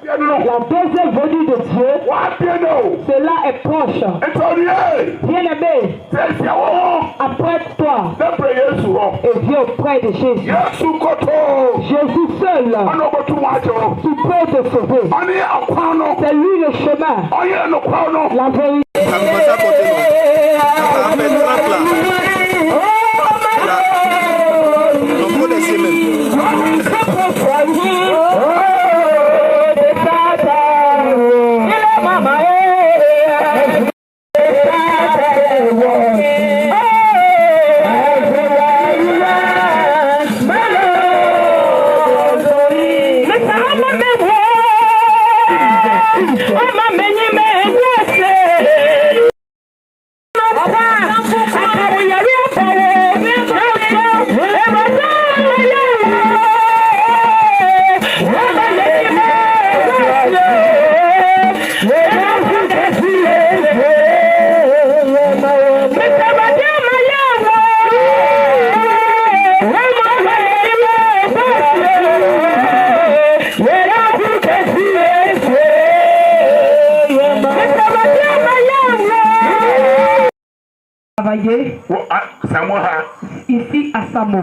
La deuxième venue de Dieu, cela est proche. Bien-aimé, apprête-toi et viens auprès de Jésus. Jésus seul, tu peux te sauver. C'est lui le chemin, la vérité. Ici à Samo.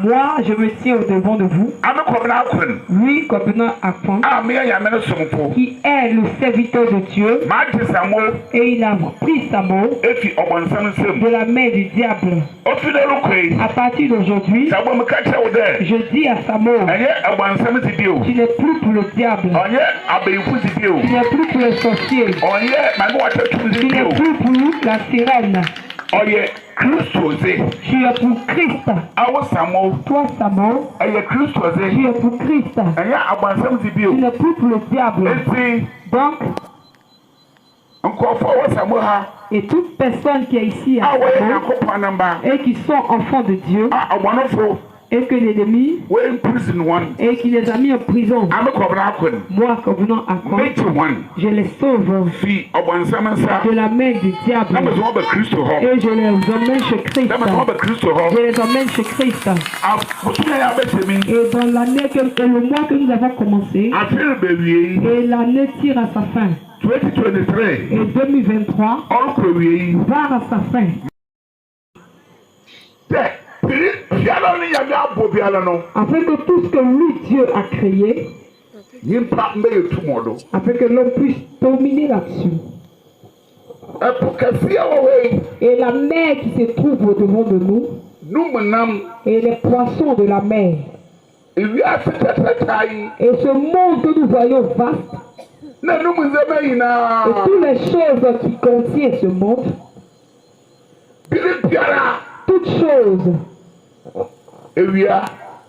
Moi, je me tiens au devant de vous. Lui, Covenant Akon, qui est le serviteur de Dieu, et il a pris Samo de la main du diable. À partir d'aujourd'hui, je dis à Samo, tu n'es plus pour le diable, tu n'es plus pour les sorciers, tu n'es plus pour la sirène. Tu es pour Christ. Toi, Samo, tu es pour Christ. Tu n'es plus pour le diable. Donc, et toute personne qui est ici à Samo, et qui sont enfants de Dieu, et que l'ennemi et qui les a mis en prison, moi, Covenant Akon, je les sauve de la main du diable et je les emmène chez Christ. Je les emmène chez Christ. Et dans l'année et le mois que nous avons commencé, et l'année tire à sa fin, et 2023 va à sa fin. Afin que tout ce que lui, Dieu, a créé, afin que l'homme puisse dominer là-dessus. Et la mer qui se trouve au-devant de nous, et les poissons de la mer, et ce monde que nous voyons vaste, et toutes les choses qui contiennent ce monde, toutes choses,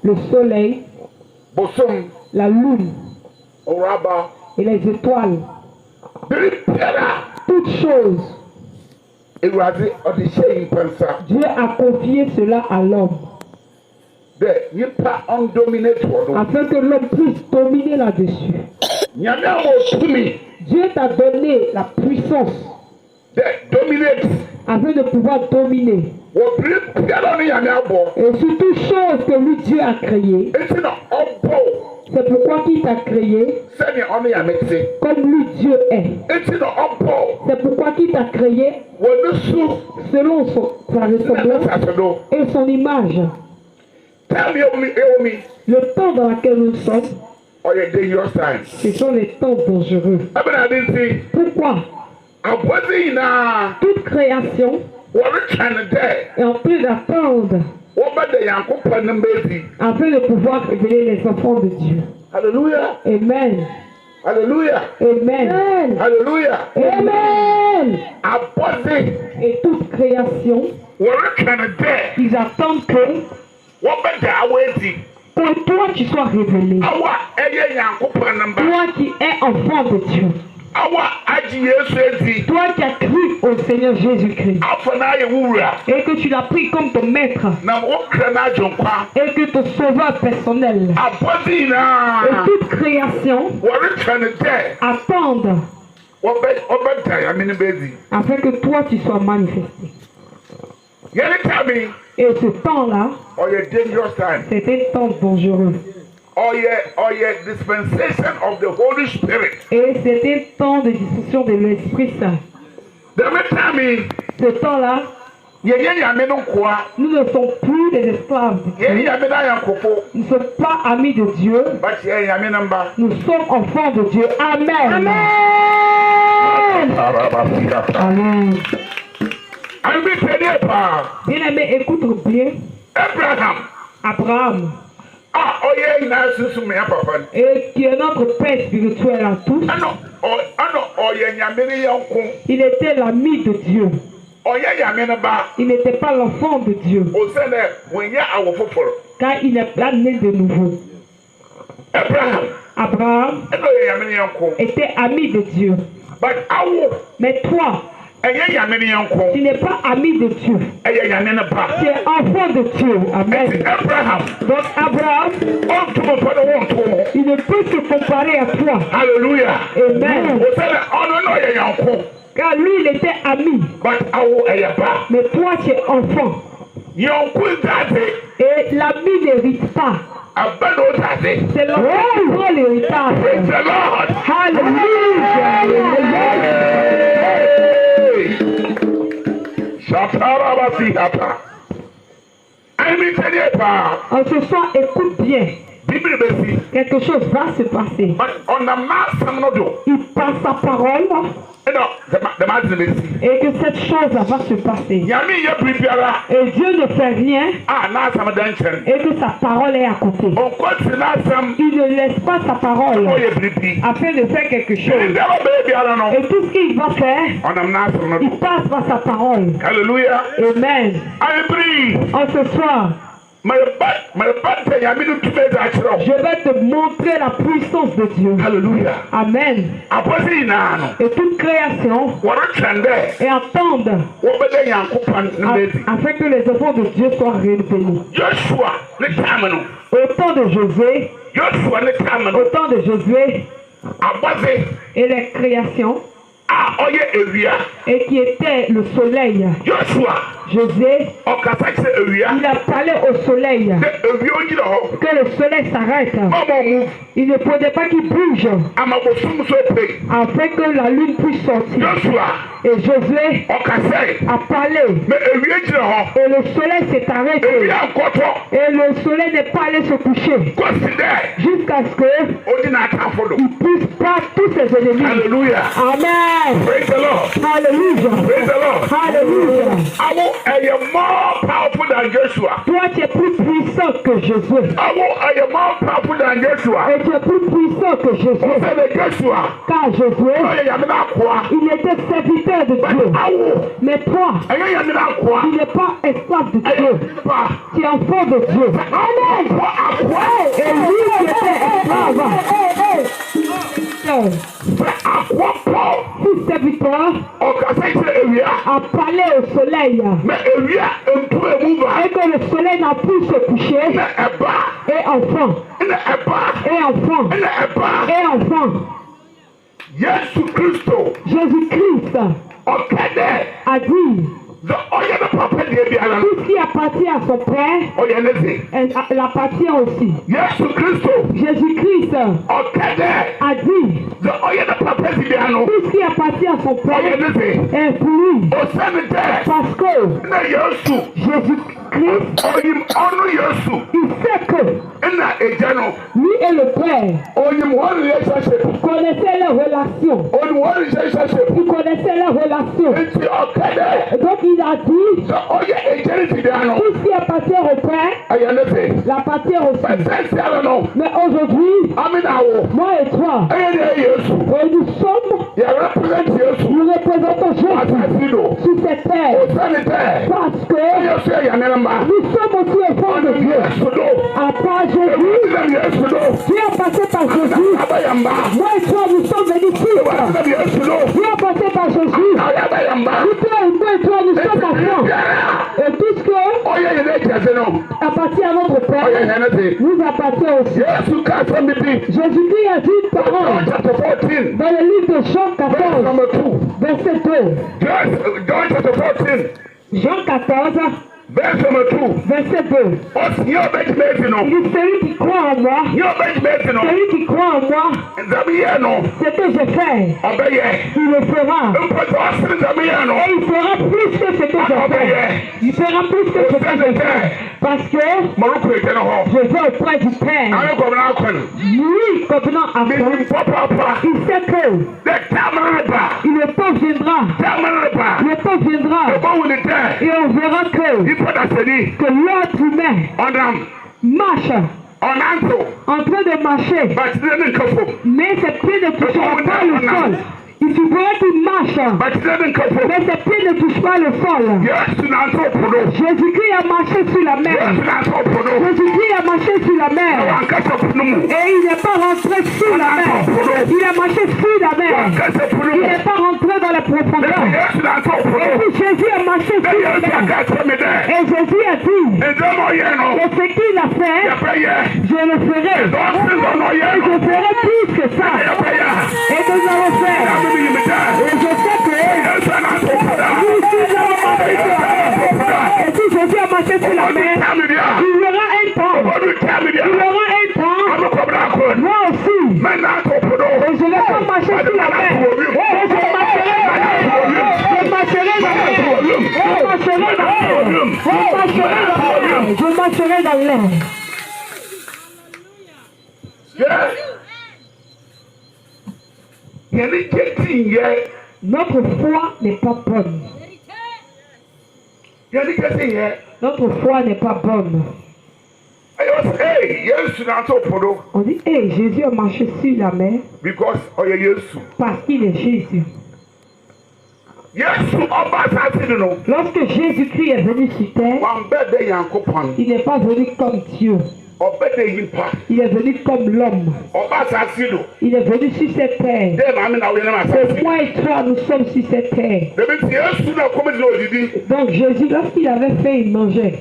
le soleil, la lune et les étoiles, toutes choses, Dieu a confié cela à l'homme afin que l'homme puisse dominer là-dessus. Dieu t'a donné la puissance afin de pouvoir dominer. Et sur toute chose que lui, Dieu a créé, c'est pourquoi il t'a créé comme lui, Dieu est. C'est pourquoi il t'a créé selon sa ressemblance et son image. Le temps dans lequel nous sommes, ce sont les temps dangereux. Pourquoi? Toute création est en train d'attendre afin de pouvoir révéler les enfants de Dieu. Alléluia. Amen. Alléluia. Amen. Alléluia. Amen. Et toute création, ils attendent que toi tu sois révélé. Toi qui es enfant de Dieu. Toi qui as cru au Seigneur Jésus-Christ et que tu l'as pris comme ton maître et que ton sauveur personnel, et toute création attendent afin que toi tu sois manifesté. Et ce temps-là, c'est un temps dangereux. dispensation of the Holy Spirit. Et c'était temps de discussion de l'Esprit Saint. Ce temps-là, nous ne sommes plus des esclaves de Dieu. Nous ne sommes pas amis de Dieu. Nous sommes enfants de Dieu. Amen. Amen. Amen. Bien-aimé, écoute bien. Abraham. Et qui est notre Père spirituel à tous. Il était l'ami de Dieu. Il n'était pas l'enfant de Dieu. Car il n'est pas né de nouveau. Abraham était ami de Dieu. Mais toi, tu n'es pas ami de Dieu. Tu es enfant de Dieu. Amen. Donc Abraham, il ne peut se comparer à toi. Alléluia. Amen. Car lui, il était ami. Mais toi, tu es enfant. Et l'ami n'hérite pas. C'est l'enfant qui prend l'héritage. Hallelujah. En ce soir, écoute bien. Quelque chose va se passer. Il passe sa parole. Et que cette chose va se passer. Et Dieu ne fait rien. Et que sa parole est à côté. Il ne laisse pas sa parole afin de faire quelque chose. Et tout ce qu'il va faire, il passe par sa parole. Alléluia. Amen. En ce soir, je vais te montrer la puissance de Dieu. Alléluia. Amen. Et toute création et attendent afin que les enfants de Dieu soient révélés. Au temps de Josué, et les créations, et qui était le soleil. Josué, il a parlé au soleil que le soleil s'arrête. Il ne faudrait pas qu'il bouge afin que la lune puisse sortir. Et Josué a parlé et le soleil s'est arrêté et le soleil n'est pas allé se coucher jusqu'à ce qu'il puisse battre tous ses ennemis. Alléluia. Amen. Praise the Lord. Hallelujah. Praise the Lord. Hallelujah. I am more powerful than Joshua. Toi, tu es plus puissant que Josué. I am more powerful than Joshua. Et tu es plus puissant que Josué. Car Josué, il était serviteur de Dieu. Mais toi, tu n'es pas esclave de Dieu. Tu es enfant de Dieu. Amen. Et lui qui était esclave. Fils serviteur a parlé au soleil. Et que le soleil n'a pu se coucher. Et enfant. Jésus-Christ a dit tout ce qui appartient à son Père, elle appartient aussi. Jésus-Christ a dit tout ce qui appartient à son Père est pour lui. Parce que Jésus-Christ, il sait que lui et le Père connaissaient leurs relations. Ils connaissaient leurs relations. Et donc il a dit tout ce qui appartient au Père l'appartient aussi. Mais aujourd'hui, moi et toi, nous représentons Jésus sur cette terre. Parce que nous sommes aussi enfants de Dieu. À part Jésus, Dieu a passé par Jésus. Moi et toi, nous sommes venus fils. Dieu a passé par Jésus. Toi et toi, nous sommes enfants. Et tout ce que appartient à notre Père nous appartient aussi. Jésus-Christ a dit une parole dans le livre de Jean 14, verset 2. Jean 14, Verset 2. Il dit celui qui croit en moi, celui qui croit en moi, ce que je fais, il le fera. Et il fera plus que ce que je fais. Il fera plus que ce que je fais. Parce que je vais auprès du Père. Lui, convenant à moi, il sait que le temps viendra. Le temps viendra. Et on verra que l'autre humain marche en train de marcher, mais ses pieds ne toucheront pas le sol. Il suffira qu'il marche, mais ses pieds ne touchent pas le sol. Jésus-Christ a marché sur la mer. Jésus-Christ a marché sur la mer. Et il n'est pas rentré sous la mer. Il a marché sur la mer. Il n'est pas rentré dans la profondeur. Et puis Jésus a marché sur la mer. Et Jésus a dit, et ce qu'il a fait, je le ferai. Et je ferai plus que ça. Et nous allons faire. Et je sais que et si Jésus a marché sur la mer, il y aura un temps. Il y aura un temps. Moi aussi. Et je ne vais pas marcher sur la mer. Et je marcherai dans l'air. Notre foi n'est pas bonne. Notre foi n'est pas bonne. On dit, hey, Jésus a marché sur la mer parce qu'il est Jésus. Lorsque Jésus-Christ est venu sur terre, il n'est pas venu comme Dieu. Il est venu comme l'homme. Il est venu sur cette terre. C'est moi et toi, nous sommes sur cette terre. Donc Jésus, lorsqu'il avait faim, il mangeait.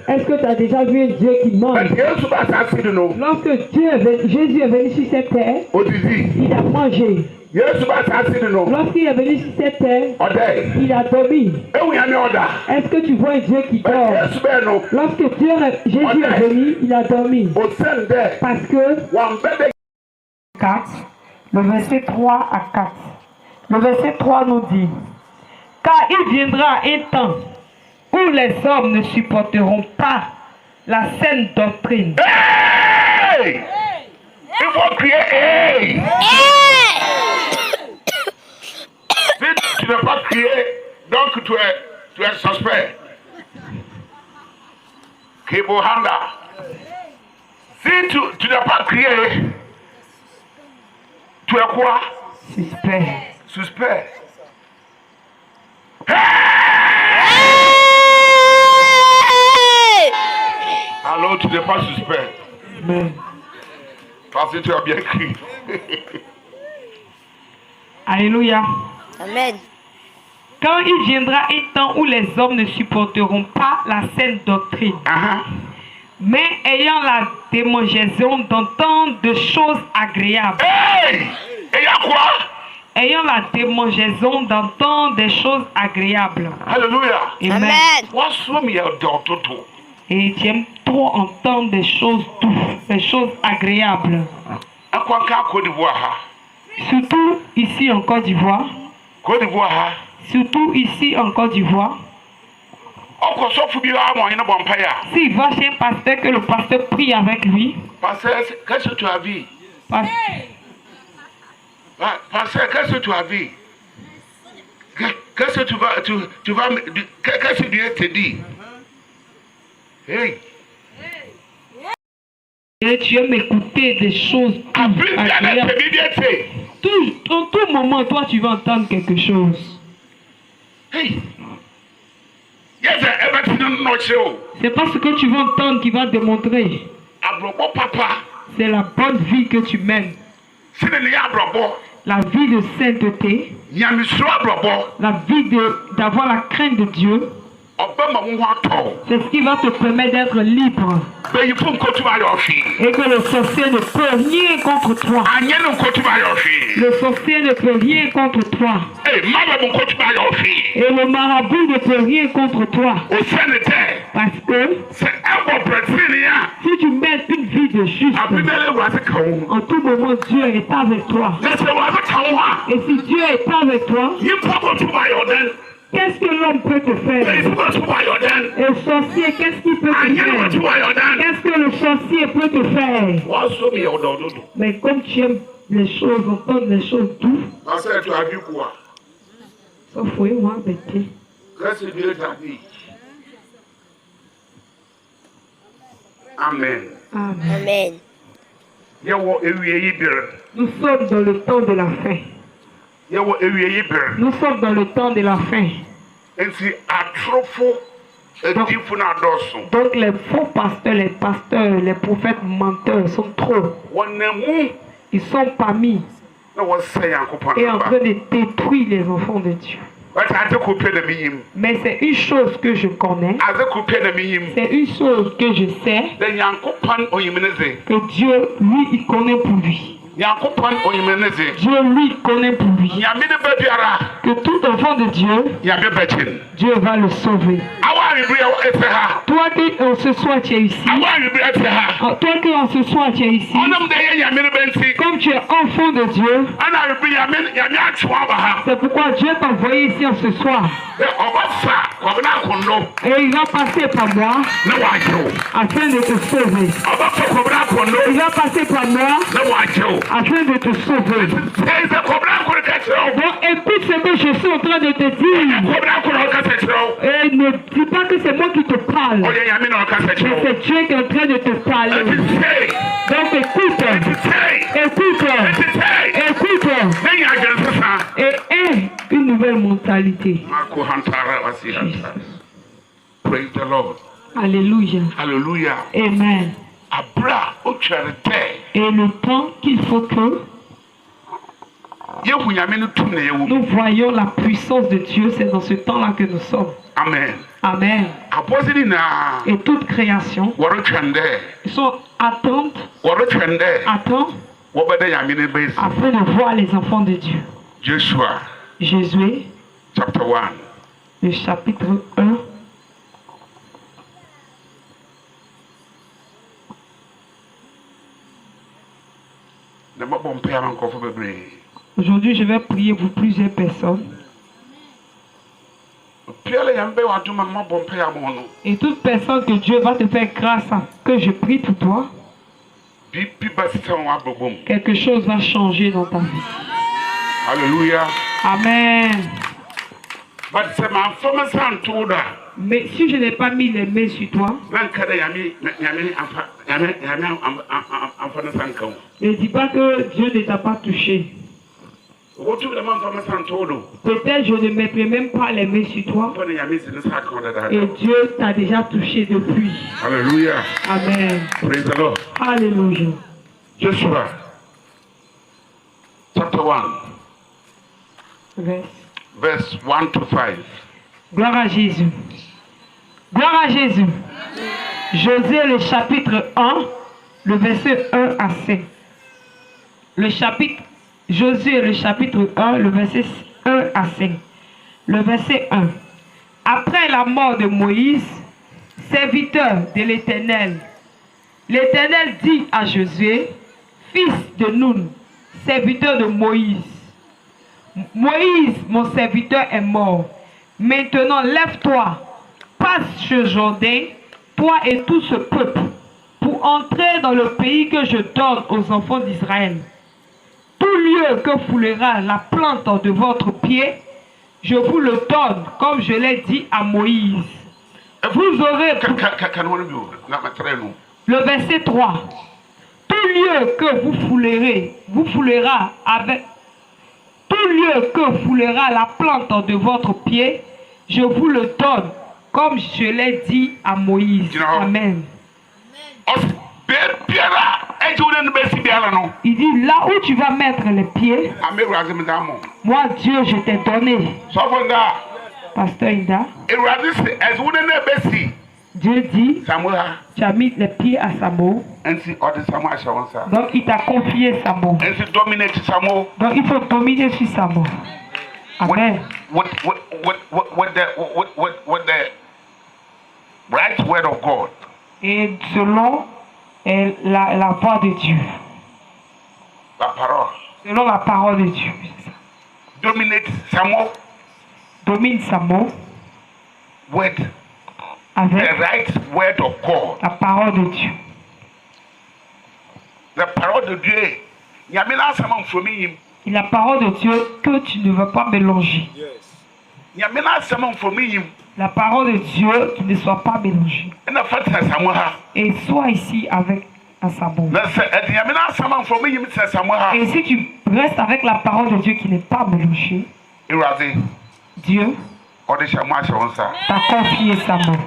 Est-ce que tu as déjà vu un Dieu qui mange? Lorsque Jésus est venu sur cette terre, il a mangé. Lorsqu'il est venu sur cette terre, il a dormi. Est-ce que tu vois un Dieu qui dort? Lorsque Jésus est venu, il a dormi. Parce que 4, le verset 3 à 4. Le verset 3 nous dit, car il viendra un temps où les hommes ne supporteront pas la saine doctrine. Hey! Il faut crier hey! Si tu n'as pas crié, donc tu es suspect. Kibohanda. Si tu n'as pas crié, tu es quoi? Suspect. Suspect. Hey! Alors tu n'es pas suspect. Mais. Parce que tu as bien crié. Alléluia. Amen. Quand il viendra un temps où les hommes ne supporteront pas la saine doctrine, mais ayant la démangeaison d'entendre de choses agréables. Hey! Ayant quoi? Ayant la démangeaison d'entendre des choses agréables. Alléluia. Amen. Et tu aimes trop entendre des choses douces, des choses agréables. Surtout ici en Côte d'Ivoire. Surtout ici en Côte d'Ivoire. S'il va chez un pasteur, que le pasteur prie avec lui. Pasteur, qu'est-ce que tu as vu? Pasteur, qu'est-ce que tu as vu? Qu'est-ce que qu'est-ce que Dieu te dit? Hey. Et tu aimes écouter des choses agréables. En tout moment, toi, tu vas entendre quelque chose. Hey. C'est pas ce que tu vas entendre qui va démontrer. C'est la bonne vie que tu mènes. La vie de sainteté. La vie d'avoir la crainte de Dieu. C'est ce qui va te permettre d'être libre. Et que le sorcier ne peut rien contre toi. Le sorcier ne peut rien contre toi. Et le marabout ne peut rien contre toi. Parce que si tu mets une vie de juste, en tout moment Dieu est avec toi. Et si Dieu est avec toi, qu'est-ce que l'homme peut te faire? Et le sorcier, qu'est-ce qu'il peut te faire? Qu'est-ce que le sorcier peut te faire? Mais comme tu aimes les choses, entendre les choses douces, sauf que moi, bêté. Amen. Amen. Nous sommes dans le temps de la fin. Nous sommes dans le temps de la fin. Donc les faux pasteurs, les prophètes menteurs sont trop. Ils sont parmi et en train de détruire les enfants de Dieu. Mais c'est une chose que je connais. C'est une chose que je sais. Que Dieu, lui, il connaît pour lui. Dieu lui connaît pour lui. Que tout enfant de Dieu, Dieu va le sauver. Toi qui ce soir tu es ici, toi qui en ce soir tu es ici, comme tu es enfant de Dieu, c'est pourquoi Dieu t'a envoyé ici en ce soir. Et il va passer par moi afin de te sauver. Il va passer par moi afin de te sauver. Donc écoute ce que je suis en train de te dire. Et ne dis pas que c'est moi qui te parle. Mais c'est Dieu qui est en train de te parler. Donc écoute. Et aie une nouvelle mentalité. Praise the Lord. Alléluia. Alléluia. Amen. Et le temps qu'il faut que nous voyons la puissance de Dieu, c'est dans ce temps-là que nous sommes. Amen. Amen. Et toute création, ils sont attentes afin de voir les enfants de Dieu. Josué, chapter 1. Le chapitre 1. Aujourd'hui, je vais prier pour plusieurs personnes. Et toute personne que Dieu va te faire grâce à que je prie pour toi, quelque chose va changer dans ta vie. Alléluia. Amen. Mais si je n'ai pas mis les mains sur toi, ne dis pas que Dieu ne t'a pas touché. Peut-être je ne mettrai même pas les mains sur toi. Et Dieu t'a déjà touché depuis. Alléluia. Amen. Praise the Lord. Alléluia. Joshua, chapter 1. Verse 1 to 5. Gloire à Jésus. Gloire à Jésus. Josué, le chapitre 1, le verset 1 à 5. Josué, le chapitre 1, le verset 1 à 5. Le verset 1. Après la mort de Moïse, serviteur de l'Éternel, l'Éternel dit à Josué, fils de Nun, serviteur de Moïse, Moïse, mon serviteur, est mort. Maintenant, lève-toi, passe ce Jourdain, toi et tout ce peuple, pour entrer dans le pays que je donne aux enfants d'Israël. Tout lieu que foulera la plante de votre pied, je vous le donne, comme je l'ai dit à Moïse. Vous aurez... Le verset 3. Tout lieu que vous foulera avec... Tout lieu que foulera la plante de votre pied, je vous le donne, comme je l'ai dit à Moïse. Amen. Il dit, là où tu vas mettre les pieds, moi Dieu, je t'ai donné. Pasteur Ida. Dieu dit, tu as mis les pieds à Samo. Donc il t'a confié Samo. Donc il faut dominer sur Samo. Amen. With the right word of God. Et selon la voix de Dieu. La parole. Selon la parole de Dieu. Dominate Samo. Domine Samo. With avec the right word of God. La parole de Dieu. La parole de Dieu. Et la parole de Dieu que tu ne veux pas mélanger. La parole de Dieu qui ne soit pas mélangée. Et sois ici avec un sabot. Et si tu restes avec la parole de Dieu qui n'est pas mélangée, Dieu t'a confié sa main.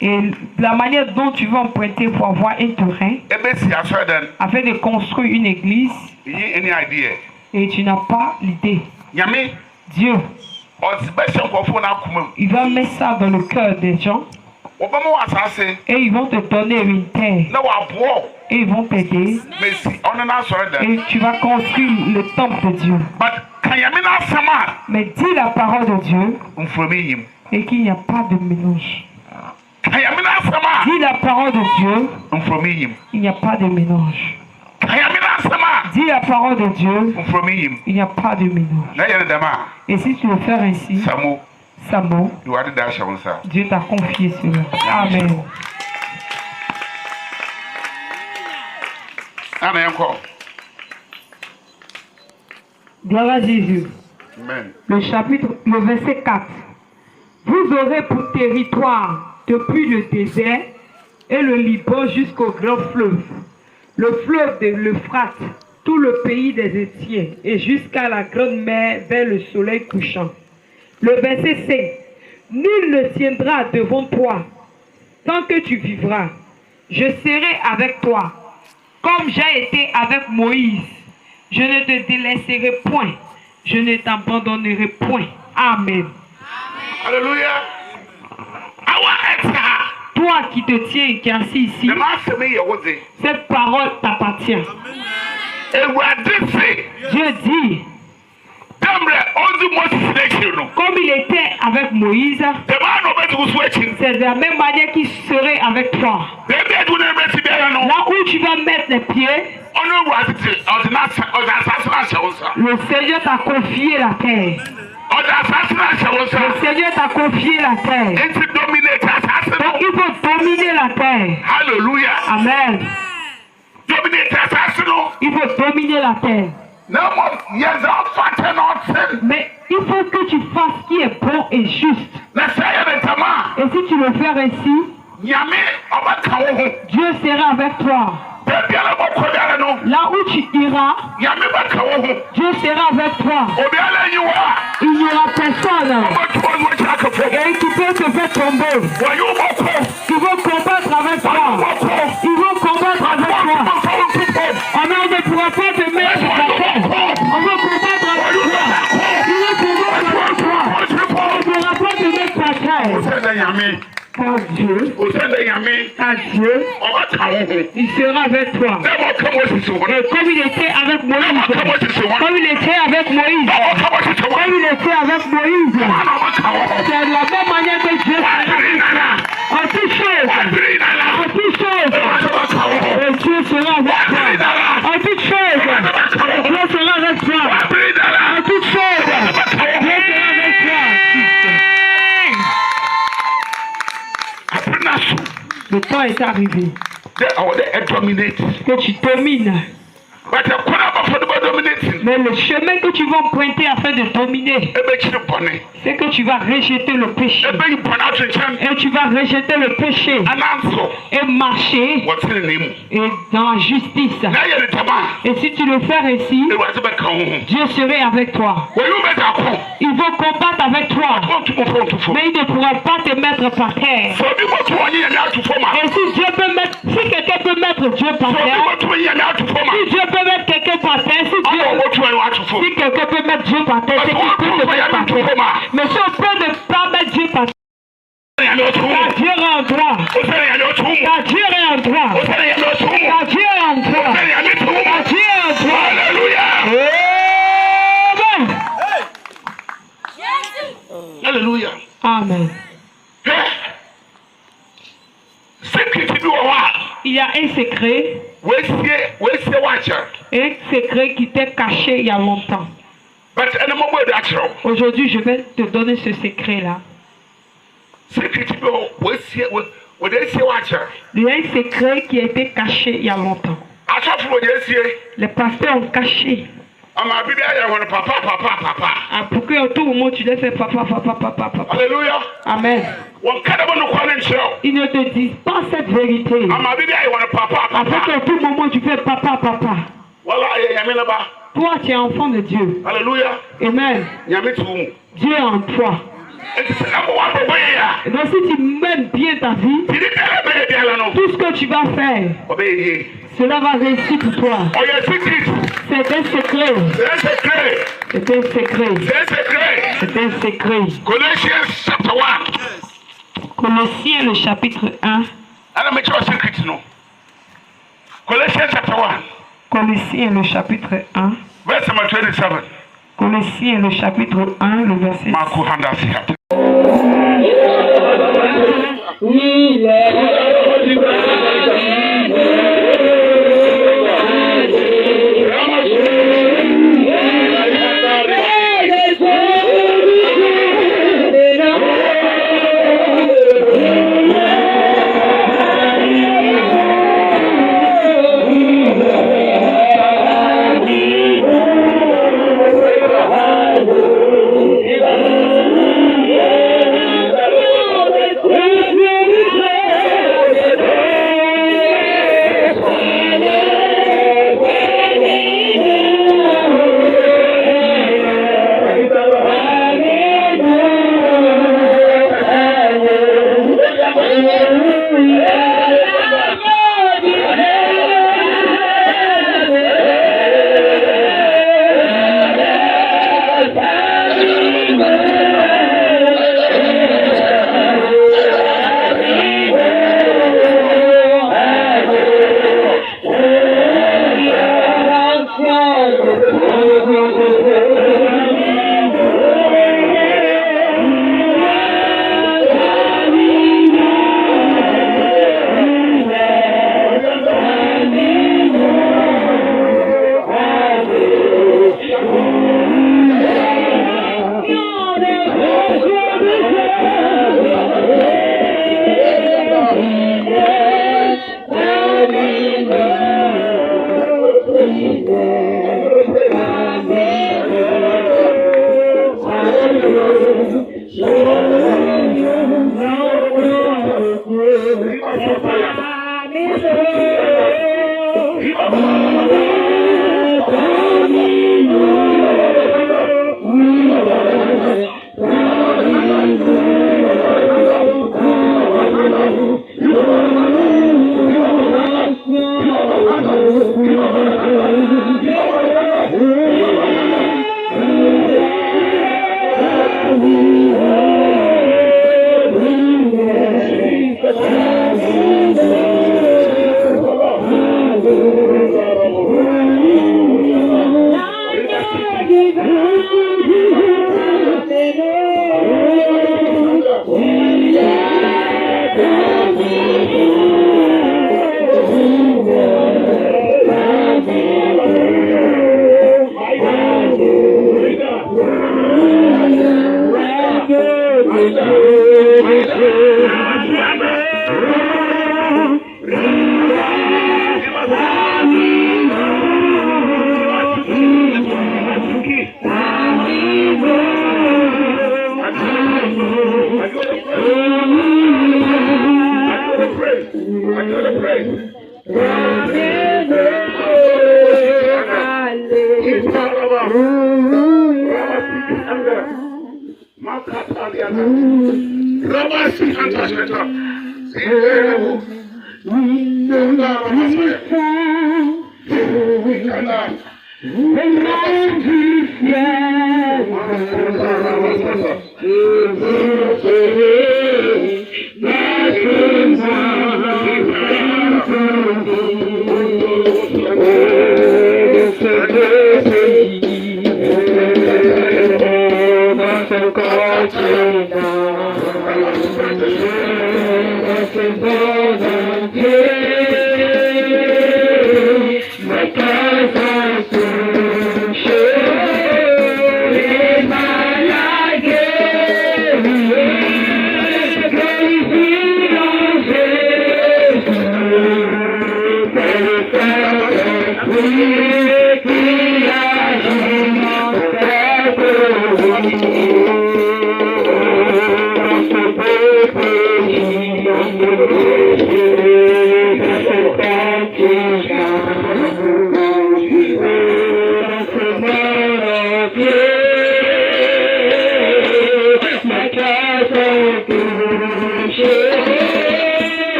Et la manière dont tu vas emprunter pour avoir un terrain afin de construire une église, et tu n'as pas l'idée. Dieu, il va mettre ça dans le cœur des gens et ils vont te donner une terre et ils vont t'aider et tu vas construire le temple de Dieu. Mais dis la parole de Dieu et qu'il n'y a pas de mélange. Dis la parole de Dieu, il n'y a pas de mélange. Dis la parole de Dieu, il n'y a pas de mélange. Et si tu veux faire ainsi, Samo, Dieu t'a confié cela. Amen. Amen. Gloire à Jésus. Amen. Le verset 4. Vous aurez pour territoire depuis le désert et le Liban jusqu'au grand fleuve, le fleuve de l'Euphrate, tout le pays des Étiens et jusqu'à la grande mer vers le soleil couchant. Le verset 5. Nul ne tiendra devant toi tant que tu vivras. Je serai avec toi, comme j'ai été avec Moïse. Je ne te délaisserai point. Je ne t'abandonnerai point. Amen. Alléluia. Toi qui te tiens et qui es assis ici, cette parole t'appartient. Dieu dit, comme il était avec Moïse, c'est de la même manière qu'il serait avec toi. Là où tu vas mettre les pieds, le Seigneur t'a confié la terre. Le Seigneur t'a confié la terre. Donc il faut dominer la terre. Alléluia. Amen. Il faut dominer la terre. Mais il faut que tu fasses ce qui est bon et juste. Et si tu veux faire ainsi, Dieu sera avec toi. Là où tu iras, Dieu sera avec toi. Il n'y aura personne et qui peut te faire tomber. Ils vont combattre avec toi. Ils vont combattre avec toi. On ne pourra pas te mettre la tête. On va combattre avec toi. Ils vont combattre avec toi. On ne pourra pas te mettre la tête. Car Dieu, il sera avec toi. Et comme il était avec Moïse, comme il était avec Moïse, c'est de la même manière que Dieu sera avec toi. En toute chose, et Dieu sera avec toi. En toute chose, Dieu sera avec toi. En toute chose, Dieu sera avec toi. Le temps est arrivé que tu domines. Mais le chemin que tu vas emprunter afin de dominer, c'est que tu vas rejeter le péché. Et tu vas rejeter le péché et marcher et dans la justice. Et si tu le fais ainsi, Dieu serait avec toi. Il va combattre avec toi, mais il ne pourra pas te mettre par terre. Et si Dieu peut mettre, si quelqu'un peut mettre Dieu par terre, si Dieu peut mettre quelqu'un par terre, si Dieu Si quelqu'un peut mettre Dieu par terre, c'est qu'il peut te mettre par terre. Mais si on peut ne pas mettre Dieu par terre, car Dieu rendra. Car Dieu rendra. Car Dieu rendra. Car Dieu rendra. Alléluia. Amen. Alléluia. Amen. Il y a un secret. Un secret qui t'est caché il y a longtemps. Aujourd'hui, je vais te donner ce secret-là. Il y a un secret qui a été caché il y a longtemps. Les pasteurs ont caché. Pour que à tout moment tu laisses faire papa. Alléluia. Amen. Ils ne te disent pas cette vérité. Après qu'à tout moment tu fais papa. Toi tu es enfant de Dieu. Alléluia. Amen. Dieu est en toi. Donc si tu mènes bien ta vie, tout ce que tu vas faire, cela va réussir pour toi. C'est un secret. C'est un secret. C'est un secret. Colossiens le chapitre 1. Colossiens le chapitre 1. Colossiens le chapitre 1, le verset 6.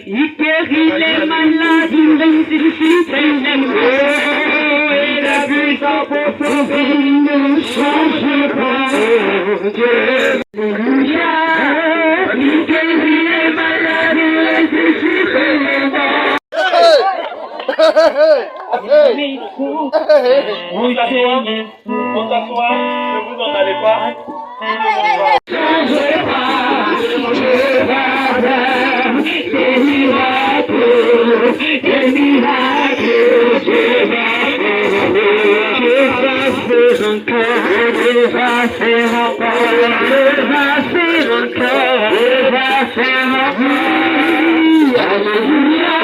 Il guérit les malades, il ressuscite les morts, et la puissance pour sauver, il ne change pas. Alléluia, il guérit les malades, il ressuscite les morts. On s'assoit, ne vous en allez pas. Des miracles, Dieu va faire encore, Dieu va faire encore, Dieu va faire encore, Dieu va faire encore. Alléluia,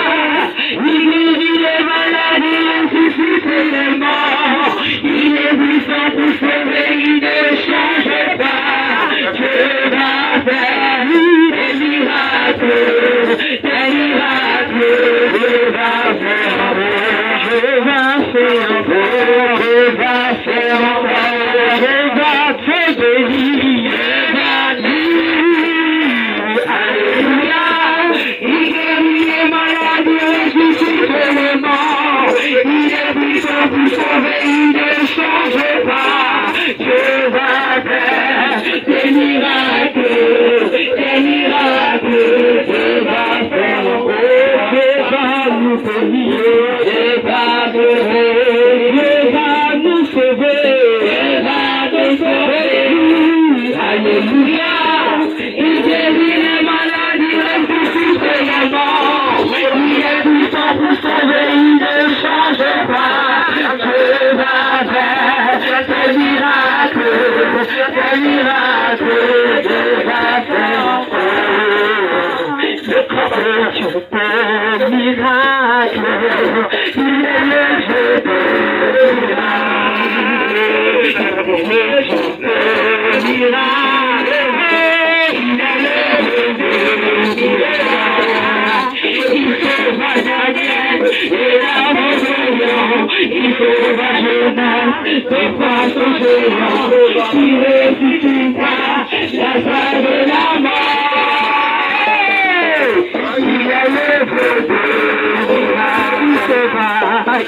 il guérit les malades, il ressuscite les morts, il est puissant pour sauver, il ne change pas. Dieu va faire des miracles.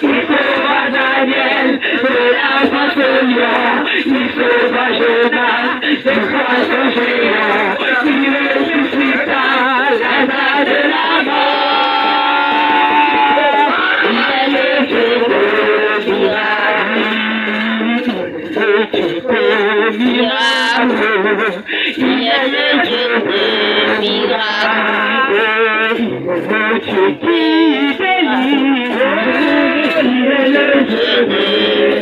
il sauva Daniel de la face au lion, il sauva Jonas des poissons géants, il ressuscita Lazare de la mort. Il est le Dieu de miracle, il est le Dieu de miracle, le Dieu qui délivre, il est le Dieu de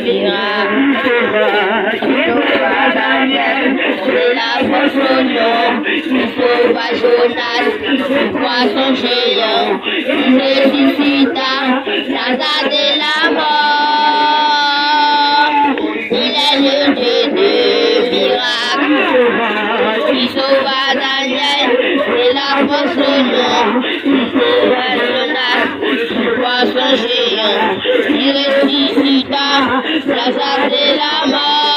miracle, il sauva Daniel de la fosse au lion, il sauva Jonas du poisson géant, il ressuscita Lazare de la mort. Il est le Dieu de miracle, il sauva Daniel de la fosse au lion, il sauva Jonas du poisson géant, il ressuscita Lazare de la mort.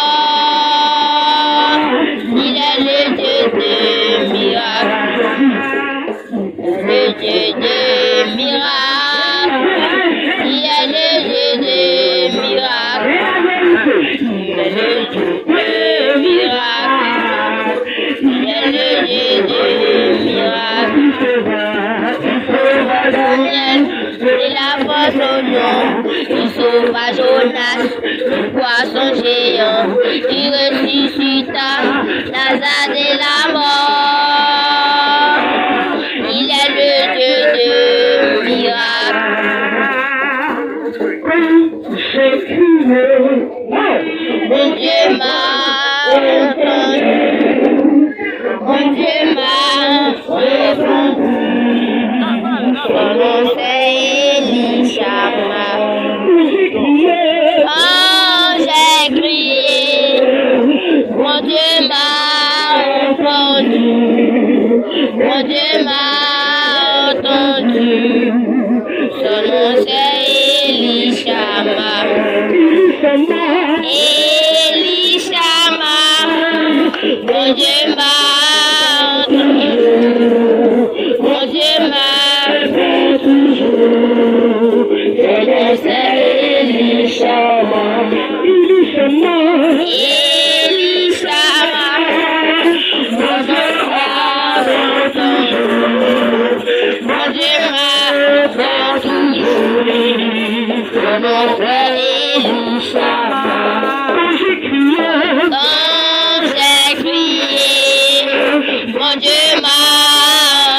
Il est le Dieu de miracle, le Dieu de miracle, il est le Dieu de miracle. Il est le Dieu de miracle, il est le Dieu de miracle. Il sauva Daniel de la fosse au lion, il sauva Jonas du poisson géant, il ressuscita Lazare de la mort. Il est le Dieu de miracle. Mon Dieu m'a entendu, mon Dieu m'a répondu, son nom c'est Elishama. Quand j'ai crié, mon Dieu m'a répondu, mon Dieu m'a entendu, son nom c'est Elishama. Elishama, mon Dieu m'a entendu, mon Dieu m'a toujours, son nom c'est Elishama. Elishama, mon Dieu m'a entendu, mon Dieu m'a entendu, son nom c'est Elishama. Quand j'ai crié, mon Dieu m'a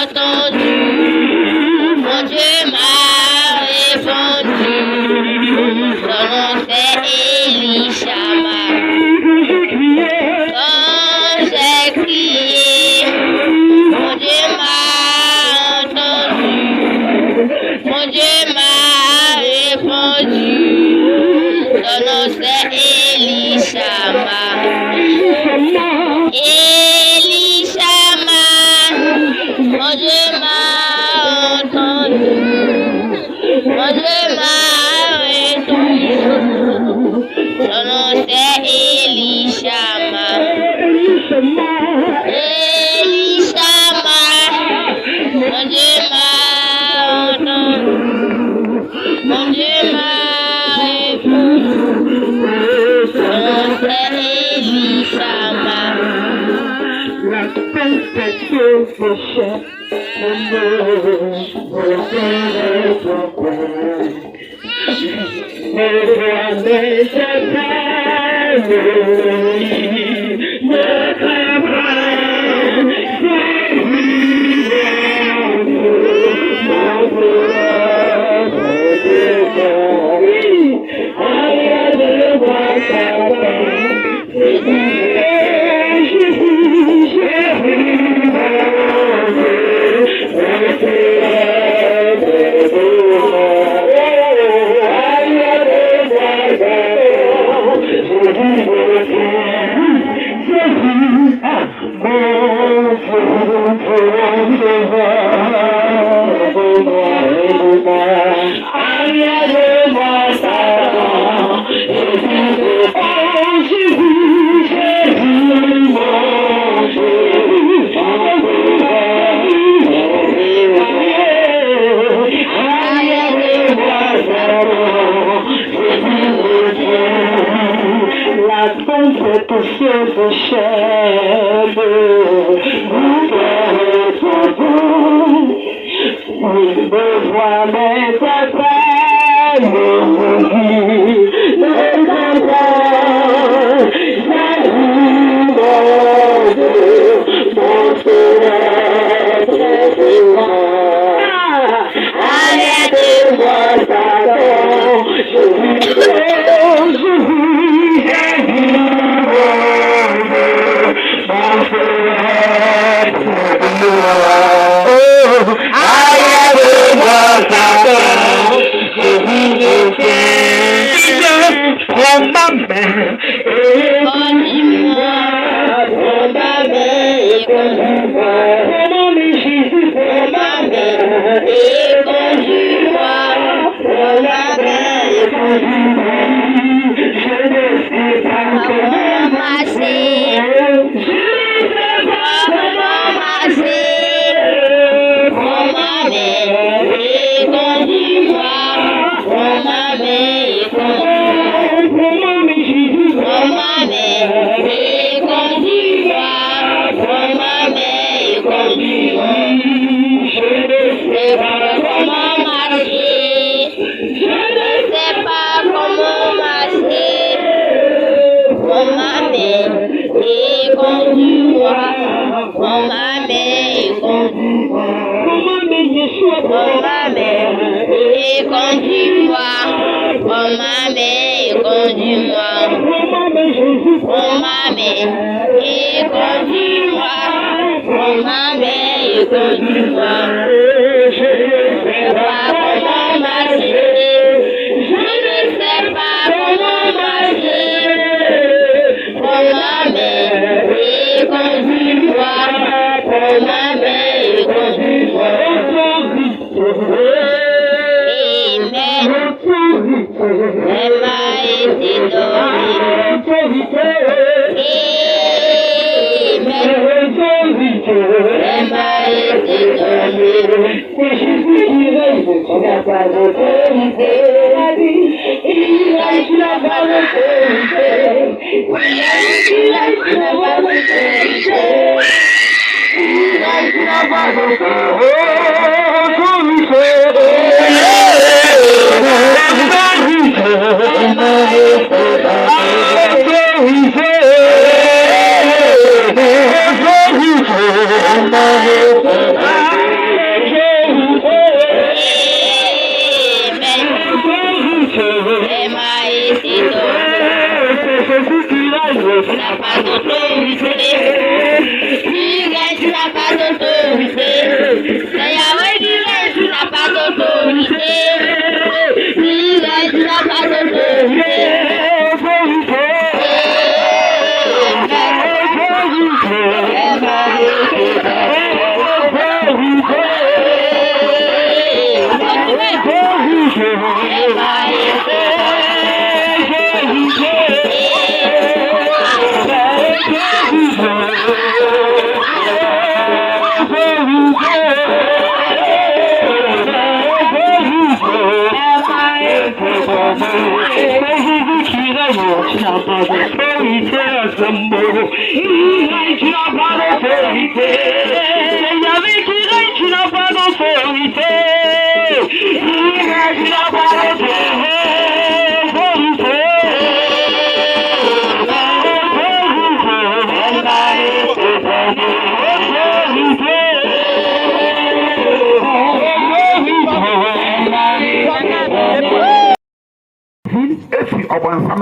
entendu, mon Dieu m'a répondu, son nom c'est Elishama. Quand j'ai crié, mon Dieu m'a entendu, mon Dieu m'a répondu, son nom c'est Elishama. Elishama, mon Dieu m'a entendu, mon Dieu m'a répondu, son nom c'est Elishama. Elishama, mon Dieu m'a entendu, mon Dieu m'a répondu, son nom c'est Elishama. La perfection péché, mon Dieu,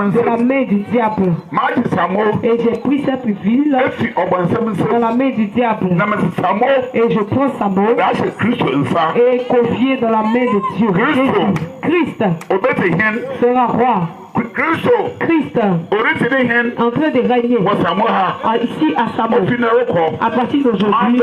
de la main du diable. Et j'ai pris cette ville dans la main du diable. Et je prends sa main et confié dans la main de Dieu. Christ sera roi. Christ en train de régner ici à Samo. À partir d'aujourd'hui,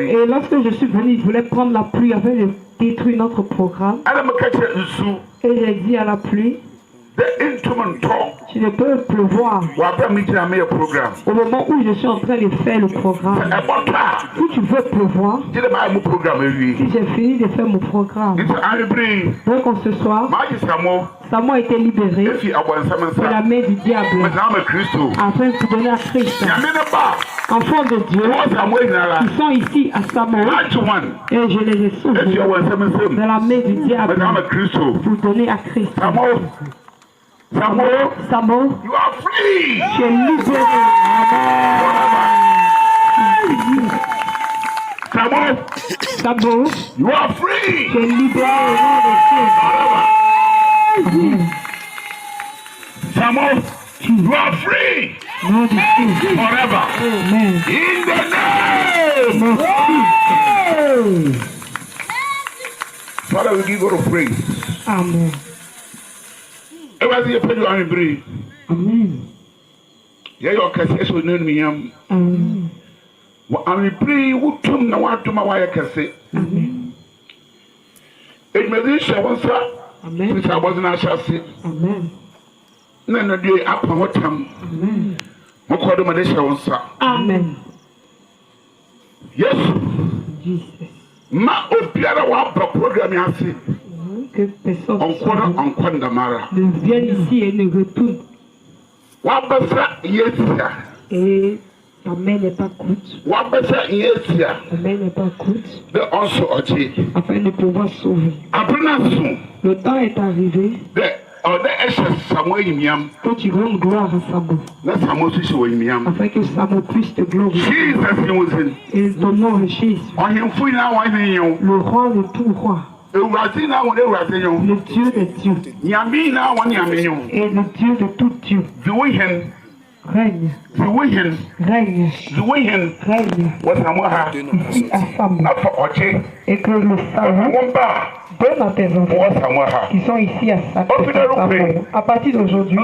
et lorsque je suis venu, il voulait prendre la pluie afin de détruire notre programme. Et j'ai dit à la pluie, Tu ne peux pleuvoir. Au moment où je suis en train de faire le programme, si tu veux pleuvoir, si j'ai fini de faire mon programme, donc ce soir, Samuel a été libéré de la main du diable afin de donner à Christ. Enfants de Dieu, qui sont ici à Samuel, et je les ai sauvés de la main du diable pour donner à Christ. Samuel, tu es libéré. Samuel, you are free. Tu es libéré au nom de Jésus. Samuel, you are free. Forever. Amen. In the name of Jesus. Father, we give you the praise. Amen. Everybody, you pray, you are free. Amen. Yeah, your case will name me. Amen. I'm free. Who told me what to my wife can say? Amen. It may be so once. Amen. Since I wasn't a chassis. Amen. None of you up on what time. Amen. Amen. Yes. Jesus. Ma obiara wa ba program ya se. Que personne ne vienne ici et ne retourne. Wa ba sa yesia. Et ta main n'est pas courte. Wa ba sa yesia. Ta main n'est pas courte. De onso ochi. Afin de pouvoir sauver. Aprenasu. Le temps est arrivé. Quand tu rends gloire à Samuel, afin que Samuel puisse te glorifier. Et ton nom est Jésus. Le roi de tout roi. Le Dieu des dieux. Et le Dieu de tout Dieu. Règne. Règne. Règne. Ici à Samuel. Et que le Samuel donne à tes enfants qui sont ici à Samuel. À partir d'aujourd'hui,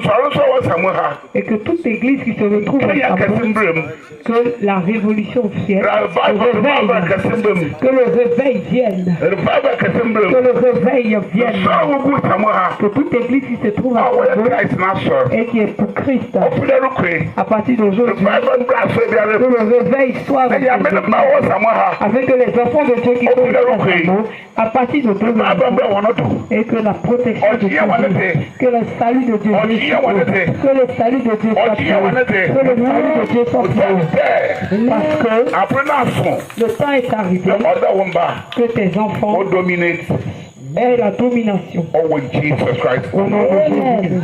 et que toute église qui se retrouve à Samuel, que la révolution vienne, que le réveil vienne, que le réveil vienne, que toute église qui se trouve à Samuel et qui est pour Christ, à partir d'aujourd'hui, que le réveil soit avec les églises, avec les enfants de Dieu qui sont ici à Samuel, à partir d'aujourd'hui, et que la protection de Dieu, que le salut de Dieu, que le salut de Dieu soit fait, que le salut de Dieu soit fait, parce que le temps est arrivé que tes enfants aient la domination. Au nom de Jésus.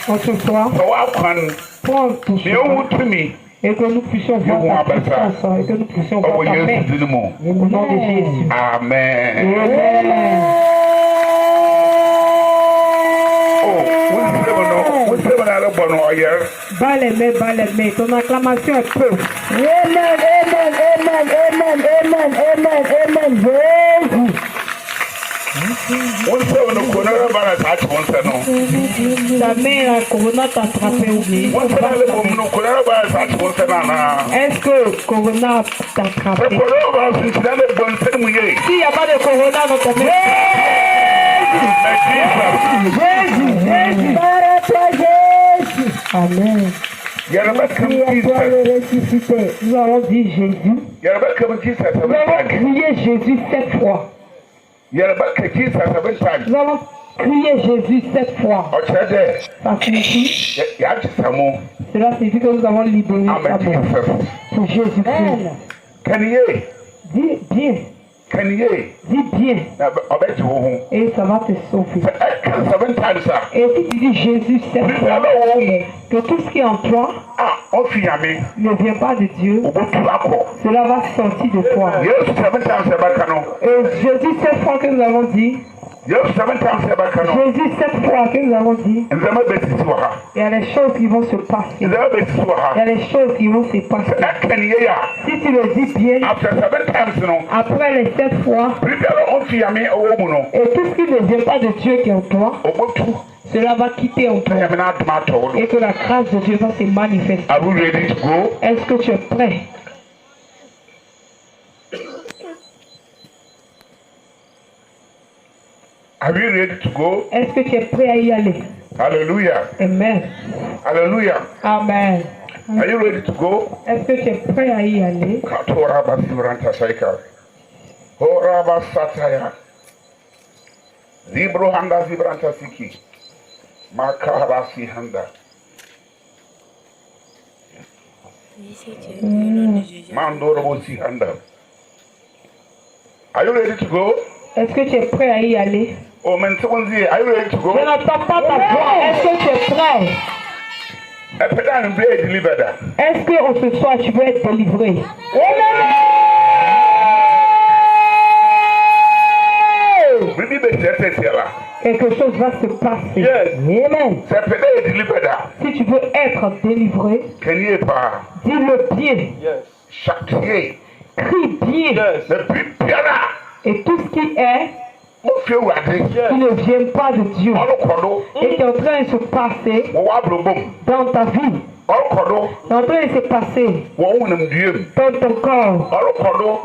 En ce soir, prends ton chemin. Et que nous puissions voir ta puissance, et que nous puissions voir ta main. Au nom de Jésus. Amen. Bas les mains, ton acclamation est peu. Amen, amen, amen, amen, amen, amen, Jésus. Ta main, la corona t'a attrapé ou bien? Est-ce que corona t'a attrapé? S'il n'y a pas de corona dans ta main, Jésus, Amen. Nous allons dire Jésus. Nous allons crier Jésus 7 fois. Nous allons crier Jésus 7 fois. Ça signifie, cela signifie que nous avons libéré Samuel pour Jésus-Christ. Dis bien. Dis bien. Et ça va te sauver. Et si tu dis Jésus 7 fois, que tout ce qui est en toi ne vient pas de Dieu, cela va sortir de toi. Et Jésus 7 fois que nous avons dit, Jésus 7 fois que nous avons dit, il y a des choses qui vont se passer. Il y a des choses qui vont se passer. Si tu le dis bien, après les 7 fois, et tout ce qui ne vient pas de Dieu qui est en toi, cela va quitter en toi. Et que la grâce de Dieu va se manifester. Est-ce que tu es prêt? Are you ready to go? Est-ce que tu es prêt à y aller? Hallelujah. Amen. Hallelujah. Amen. Are you ready to go? Est-ce que tu es prêt à y aller? Horaba sataya. Zibro handa zibranta siki. Makara si handa. Mandoro si handa. Are you ready to go? Est-ce que tu es prêt à y aller? Oh, men, are you ready to go? Je n'entends pas ta voix. Est-ce que tu es prêt? Est-ce que ce soir tu veux être délivré? Quelque chose va se passer. Yes. Amen. Si tu veux être délivré, dis-le bien. Yes. Crie bien. Yes. Et tout ce qui est, qui ne vient pas de Dieu et qui est en train de se passer dans ta vie, qui est en train de se passer dans ton corps,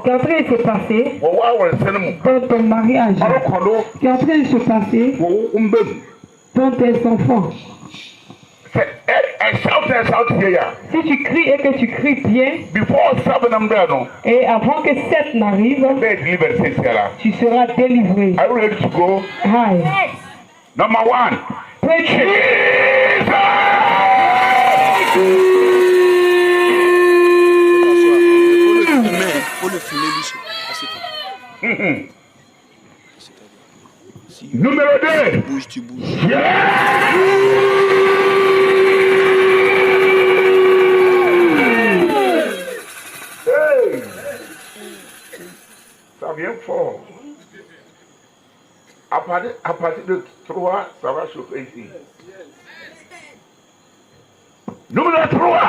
qui est en train de se passer dans ton mariage, qui est en train de se passer dans tes enfants. Si tu cries et que tu cries bien, et avant que 7 n'arrive, tu seras délivré. Are you ready to go? Hi. Number 1. Preach it. Faut le fumer, lui. Numéro 2. Tu bouges. Ça vient fort. À partir de 3, ça va chauffer ici. Numéro 3.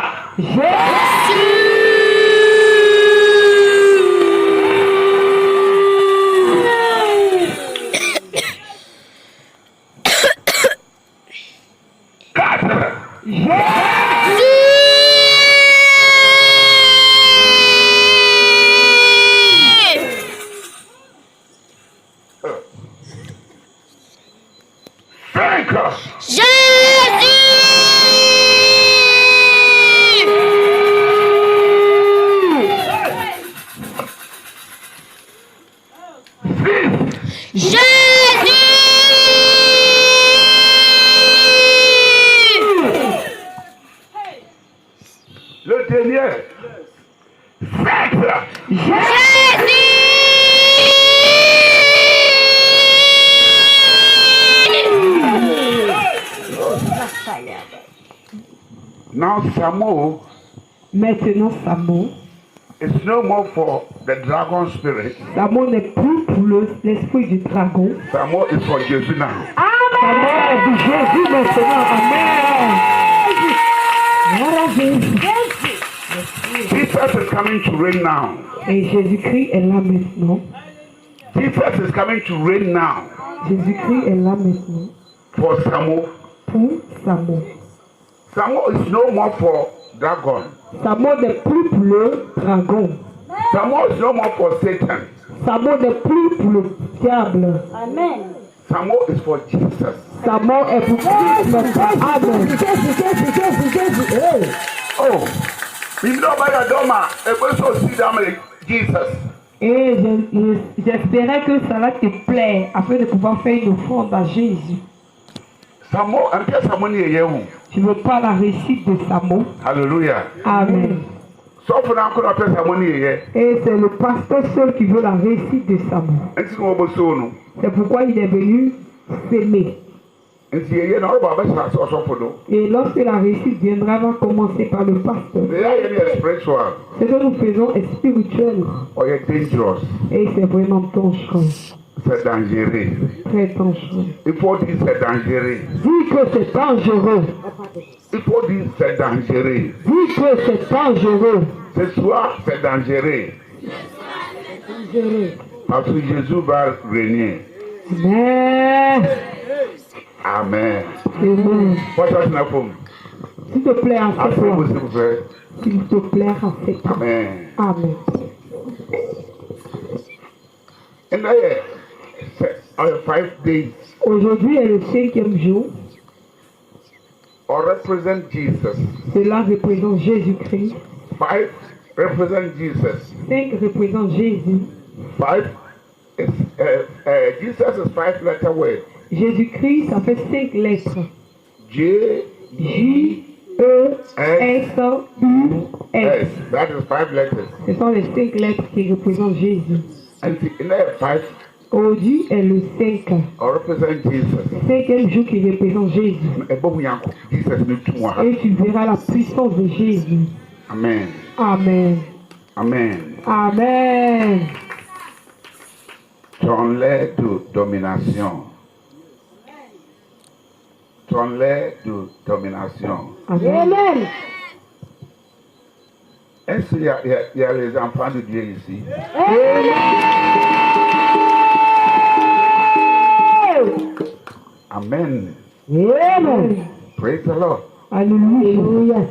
Le dernier. 7. Now Samo. Maintenant, Samo. It's no more for the dragon spirit. Samo n'est plus pour l'esprit du dragon. Samo is for Jésus now. Samo est pour Jésus maintenant. Amen. Jesus is coming to reign now. Et Jésus-Christ est là maintenant. Jesus is coming to reign now. Jésus-Christ est là maintenant. For Samo. Pour Samo. Samo is no more for dragon. Samo n'est plus pour le dragon. Samo is no more for Satan. Samo n'est plus pour le diable. Amen. Samo is for Jesus. Samo est pour Christ maintenant. Amen. Oh, we know by the doma. It was so see them Jesus. Et j'espérais que ça va te plaire afin de pouvoir faire une offrande à Jésus. Samo, un peu Samo ni yehu. Tu veux pas la réussite de Samo? Alléluia. Amen. Sauf qu'on a encore appelé Samo ni yehu. Et c'est le pasteur seul qui veut la réussite de Samo. C'est pourquoi il est venu s'aimer. Et lorsque la réussite viendra, va commencer par le pasteur. Ce que nous faisons est spirituel. Et c'est vraiment dangereux. C'est dangereux. Très dangereux. Il faut dire c'est dangereux. Dis que c'est dangereux. Il faut dire c'est dangereux. Dis que c'est dangereux. Ce soir, c'est dangereux. Parce que Jésus va régner. Amen. Amen. Amen. S'il te plaît, assieds-toi. S'il te plaît, assieds-toi. Amen. Amen. And 5 days. Aujourd'hui est le 5e jour. or represent Jesus. Cela représente Jésus-Christ. 5 represent Jesus. 5 représente Jésus. 5 is Jesus is 5-letter word. Jésus-Christ, ça fait 5 lettres. J J E S U S. That is 5 letters. Ce sont les 5 lettres qui représentent Jésus. And the 5 Aujourd'hui est le 5. or represent Jesus. 5e jour qui représente Jésus. Et tu verras la puissance de Jésus. Amen. Amen. Amen. Amen. Tourne-les de domination. Tourne-les de domination. Amen. Est-ce qu'il y a les enfants de Dieu ici? Amen. Amen. Praise the Lord. Alléluia.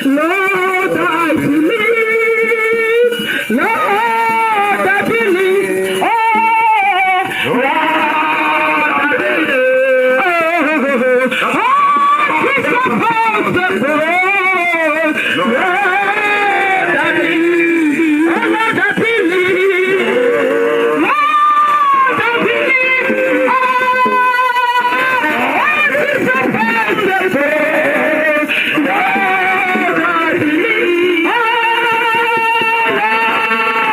Lord, I believe. Lord, I believe. Oh, Lord, I believe. Oh, it's possible. Lord, I believe. Oh, Lord, I believe. Lord, I believe. Oh, it's possible.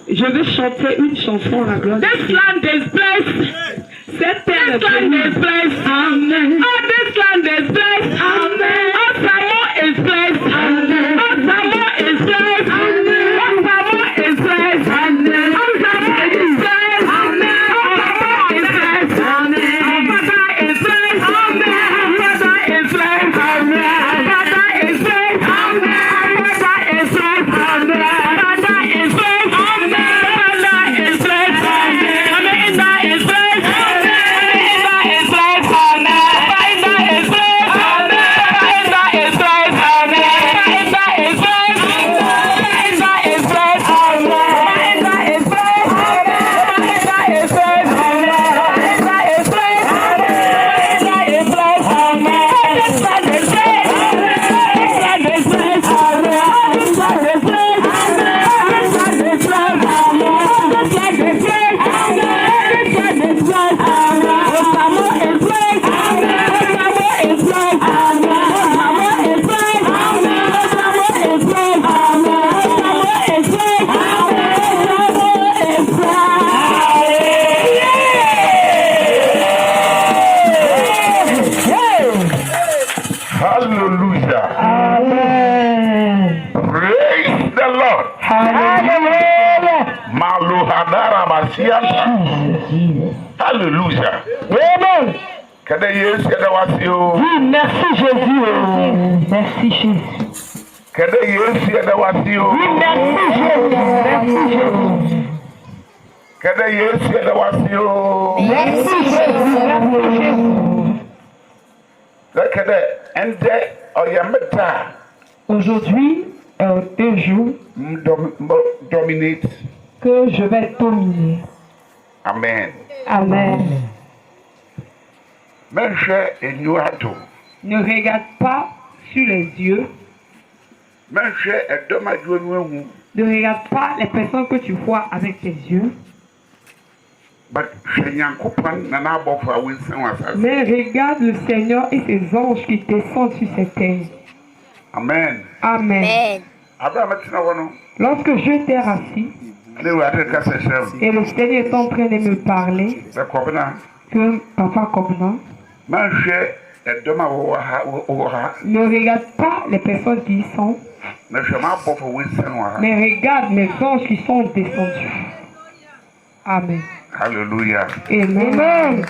Je vais chanter une chanson à la gloire. This land is blessed. Cette terre This land is blessed. Amen. Oh, this land is blessed. Amen. Oh, Samoa is blessed. Amen. Oh, Samoa is blessed. Amen. Oh, Samoa is blessed. Amen. Oh, Samoa is blessed. Amen. Oh, Samoa is blessed. Amen. Oh, Father is blessed. Amen. Father is blessed. Amen. Father is blessed. Amen. Father is blessed. Amen. Father is blessed. Amen. Father is blessed. Amanda is blessed. Amanda is blessed. Amanda is blessed. Amanda is blessed. Amanda is blessed. Amanda is blessed. Amanda is blessed. Amanda is blessed. Amanda is blessed. Amanda is blessed. Amanda is blessed. This land is blessed. This land is blessed. This land is blessed. This land is blessed. This land is blessed. Hallelujah. Praise the Lord. Maluhadara Basiata. Hallelujah. Amen. Kada yes, kada wasio. Oui, merci Jésus. Merci Jésus. Kada yes, kada wasio. Oui, merci Jésus. Merci Jésus. Kada yes, kada wasio. Merci Jésus. Merci Jésus. Kada ende oyameta. Aujourd'hui, 2 jours Dominate. que je vais dominer. Amen. Amen. Menche enyuato. Ne regarde pas sur les yeux. Menche edomajuenu. Ne regarde pas les personnes que tu vois avec tes yeux. Mais regarde le Seigneur et ses anges qui descendent sur cette terre. Amen. Amen. Lorsque j'étais assis, et le Seigneur est en train de me parler, que Papa Covenant, ne regarde pas les personnes qui y sont, mais regarde mes anges qui sont descendus. Amen. Hallelujah. Amen.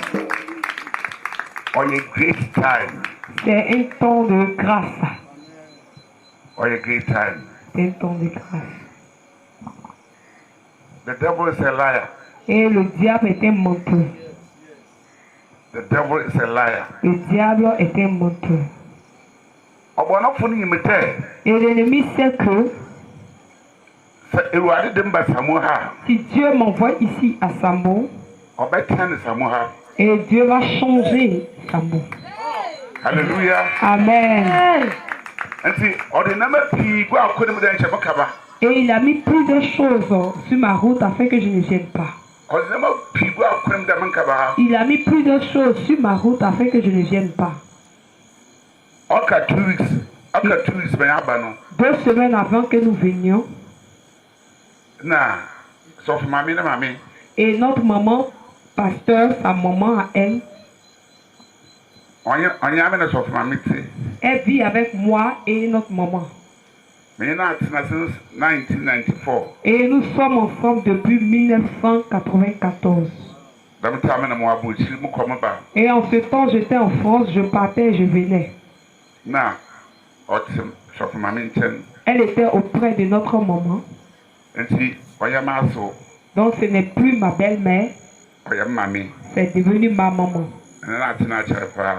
On a great time. C'est un temps de grâce. On a great time. C'est un temps de grâce. The devil is a liar. Et le diable est un menteur. The devil is a liar. Le diable est un menteur. Et l'ennemi sait que si Dieu m'envoie ici à Samo, et Dieu va changer Samo. Alléluia. Amen. Et il a mis plusieurs choses sur ma route afin que je ne vienne pas. Il a mis plusieurs choses sur ma route afin que je ne vienne pas. 2 semaines avant que nous venions, et notre maman, pasteur, sa maman à elle, elle vit avec moi et notre maman. Et nous sommes ensemble depuis 1994. Et en ce temps, j'étais en France, je partais et je venais. Elle était auprès de notre maman. Donc ce n'est plus ma belle-mère, c'est devenu ma maman.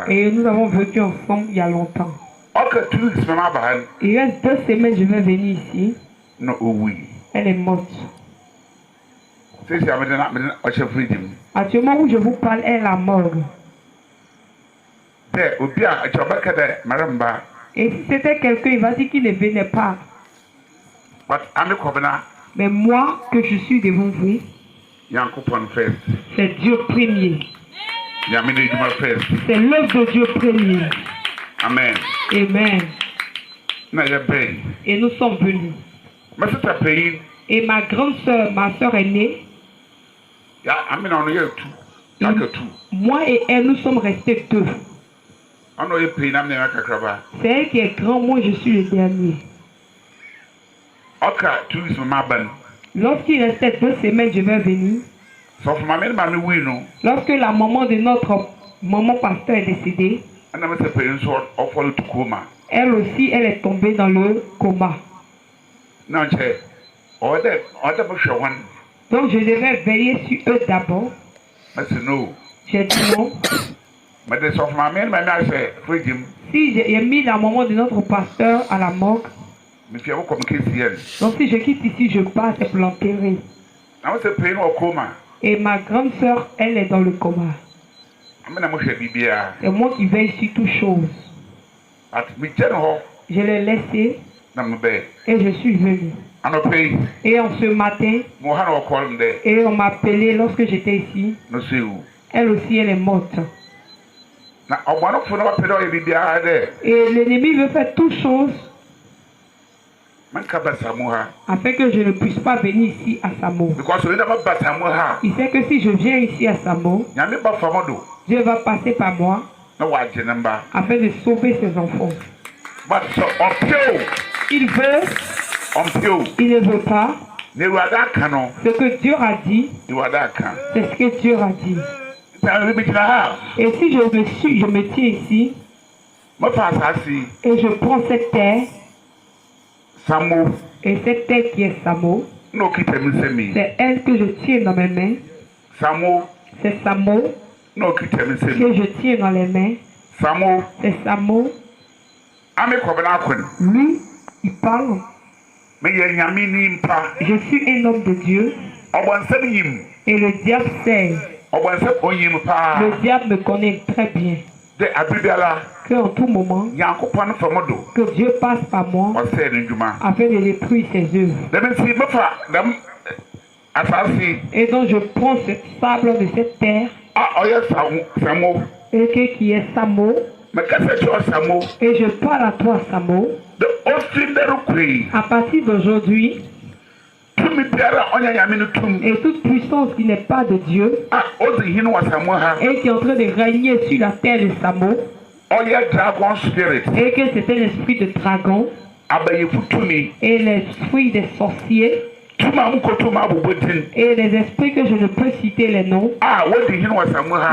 Et nous avons vécu ensemble il y a longtemps. Il reste 2 semaines, je vais venir ici. Elle est morte. Actuellement où je vous parle, elle est à la morgue. Et si c'était quelqu'un, il va dire qu'il ne venait pas. Mais moi, que je suis devant vous, c'est Dieu premier. C'est l'œuvre de Dieu premier. Amen. Amen. Et nous sommes venus. Et ma grande soeur, ma soeur aînée, moi et elle, nous sommes restés deux. C'est elle qui est grand, moi je suis le dernier. Lorsqu'il restait 2 semaines, je vais venir. Lorsque la maman de notre maman pasteur est décédée, elle aussi, elle est tombée dans le coma. Donc je devais veiller sur eux d'abord. J'ai dit non. Si j'ai mis la maman de notre pasteur à la morgue, donc si je quitte ici, je pars, c'est pour l'enterrer. Et ma grande soeur, elle est dans le coma. C'est moi qui veille sur toutes choses. Je l'ai laissé et je suis venu. Et en ce matin, et on m'a appelé lorsque j'étais ici. Elle aussi, elle est morte. Et l'ennemi veut faire toutes choses afin que je ne puisse pas venir ici à Samo. Il sait que si je viens ici à Samo, Dieu va passer par moi afin de sauver ses enfants. Il veut, il ne veut pas. Ce que Dieu a dit, c'est ce que Dieu a dit. Et si je me tiens ici, et je prends cette terre, et cette terre qui est Samo, c'est elle que je tiens dans mes mains. C'est Samo que je tiens dans les mains. C'est Samo. Lui, il parle. Je suis un homme de Dieu. Et le diable sait. Le diable me connaît très bien. Qu'en tout moment, que Dieu passe par moi afin de détruire ses œuvres. Et donc je prends ce sable de cette terre, et qui est Samo, et je parle à toi, Samo. À partir d'aujourd'hui, et toute puissance qui n'est pas de Dieu, et qui est en train de régner sur la terre de Samo, et que c'est un esprit de dragon, et l'esprit des sorciers, et les esprits que je ne peux citer les noms,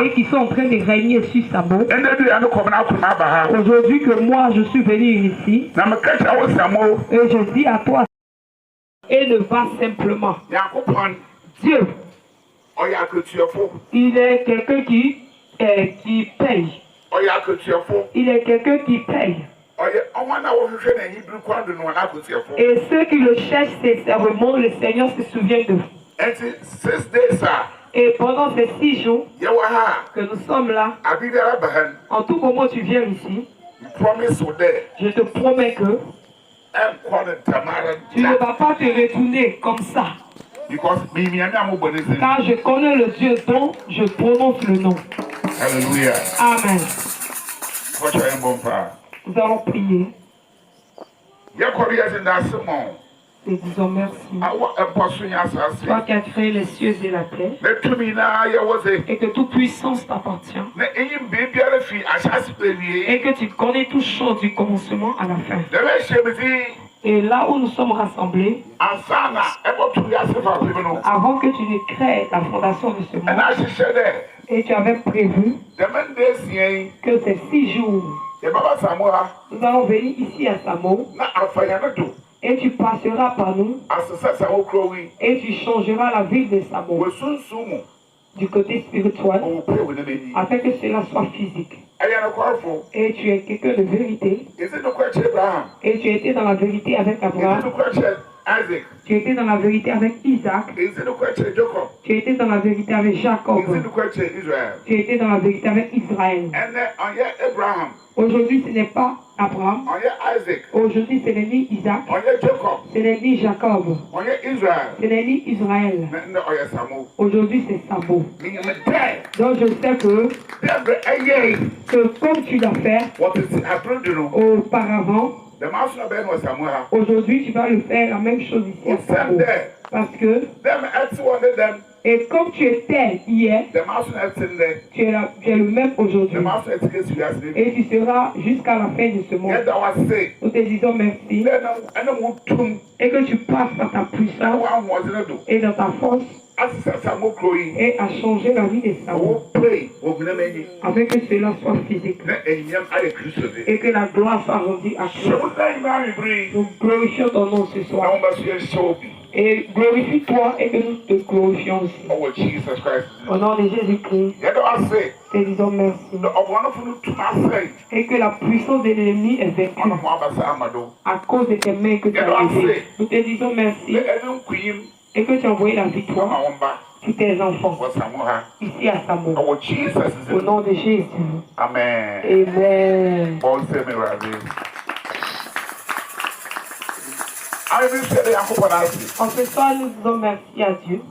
et qui sont en train de régner sur Samo. Aujourd'hui que moi je suis venu ici, et je dis à toi, et ne va simplement. Dieu, il est quelqu'un qui paye. Il est quelqu'un qui paye. Et ceux qui le cherchent sincèrement, le Seigneur se souvient d'eux. Et pendant ces 6 jours que nous sommes là, en tout moment tu viens ici, je te promets que tu ne vas pas te retourner comme ça. Car je connais le Dieu dont je prononce le nom. Alléluia. Amen. Nous allons prier. Et disons merci. Toi qui as créé les cieux et la terre, et que toute puissance t'appartient, et que tu connais toutes choses du commencement à la fin. Et là où nous sommes rassemblés, avant que tu ne crées la fondation de ce monde, et tu avais prévu que ces 6 jours, nous allons venir ici à Samo, et tu passeras par nous, et tu changeras la ville de Samo du côté spirituel, afin que cela soit physique. Et tu es quelqu'un de vérité, et tu étais dans la vérité avec Abraham, tu étais dans la vérité avec Isaac, tu étais dans la vérité avec Jacob, tu étais dans la vérité avec Israël. Aujourd'hui ce n'est pas Abraham, aujourd'hui ce n'est ni Isaac, ce n'est ni Jacob, ce n'est ni Israël. Aujourd'hui c'est Samo. Donc je sais que comme tu l'as fait auparavant, Aujourd'hui, tu vas le faire la même chose ici à Samoa. Parce que, et comme tu étais hier, tu es le même aujourd'hui. Et tu seras jusqu'à la fin de ce monde. Nous te disons merci. Et que tu passes dans ta puissance et dans ta force. Et à changer la vie des Samoa. Avec que cela soit physique. Et que la gloire soit rendue à Christ. Nous glorifions ton nom ce soir. Et glorifie-toi et que nous te glorifions aussi. Au nom de Jésus-Christ, te disons merci. Et que la puissance de l'ennemi est vaincue à cause de tes mains que tu as levées. Nous te disons merci. Et que tu as envoyé la victoire sur tes enfants ici à Samoa. Au nom de Jésus. Amen. Amen. En ce soir, nous disons merci à Dieu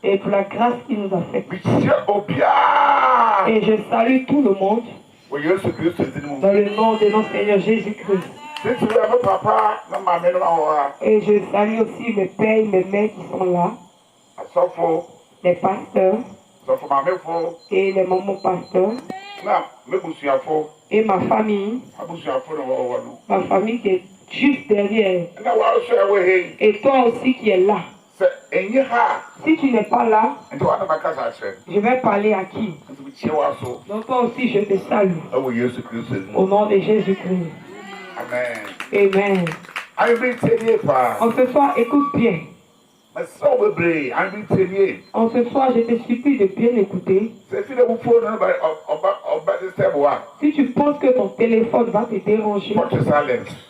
et pour la grâce qu'il nous a faite. Et je salue tout le monde dans le nom de notre Seigneur Jésus-Christ. Et je salue aussi mes pères et mes mères qui sont là, les pasteurs et les mamans pasteurs et ma famille qui est juste derrière. Et toi aussi qui es là. Si tu n'es pas là, je vais parler à qui? Donc toi aussi je te salue. Au nom de Jésus-Christ. Amen. En ce soir, écoute bien. En ce soir, je te supplie de bien écouter. Si tu penses que ton téléphone va te déranger,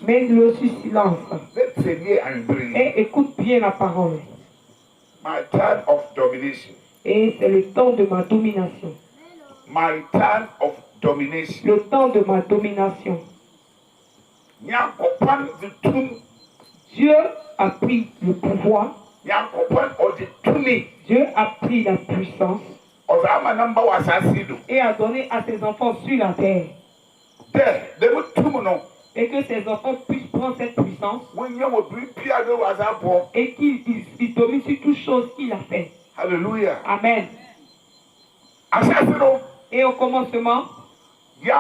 mets-le aussi silence. Et écoute bien la parole. Et c'est le temps de ma domination. Le temps de ma domination. Dieu a pris le pouvoir. Dieu a pris la puissance et a donné à ses enfants sur la terre. Et que ses enfants puissent prendre cette puissance et qu'ils dominent sur toute chose qu'il a fait. Alléluia. Amen. Et au commencement, Dieu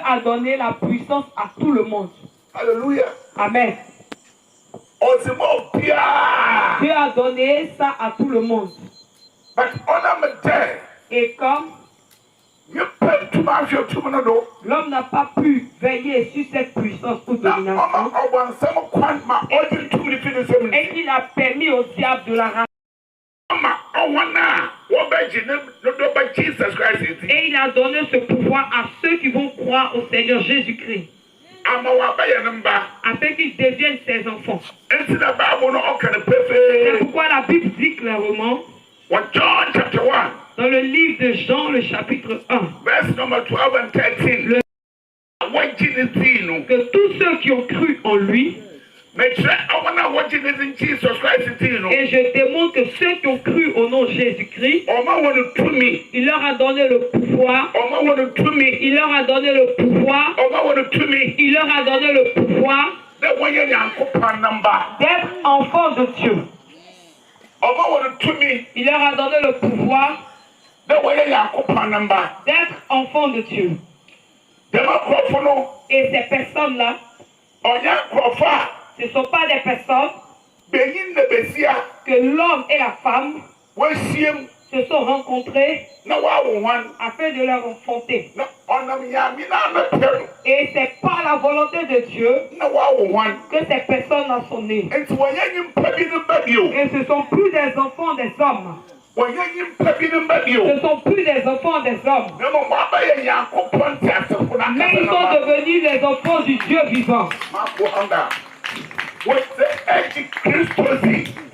a donné la puissance à tout le monde. Alléluia. Amen. Dieu a donné ça à tout le monde. Et comme l'homme n'a pas pu veiller sur cette puissance ou domination, et qu'il a permis au diable de la ramener. Et il a donné ce pouvoir à ceux qui vont croire au Seigneur Jésus-Christ, afin qu'ils deviennent ses enfants. C'est pourquoi la Bible dit clairement, dans le livre de Jean, le chapitre 1, que tous ceux qui ont cru en lui, et je démontre que ceux qui ont cru au nom de Jésus-Christ, il leur a donné le pouvoir, il leur a donné le pouvoir, il leur a donné le pouvoir d'être enfants de Dieu. Il leur a donné le pouvoir d'être enfants de Dieu. Et ces personnes-là, ce ne sont pas des personnes que l'homme et la femme se sont rencontrés afin de leur enfanter. Et ce n'est pas la volonté de Dieu que ces personnes sont nées. Et ce ne sont plus des enfants des hommes. Ce ne sont plus des enfants des hommes. Mais ils sont devenus les enfants du Dieu vivant.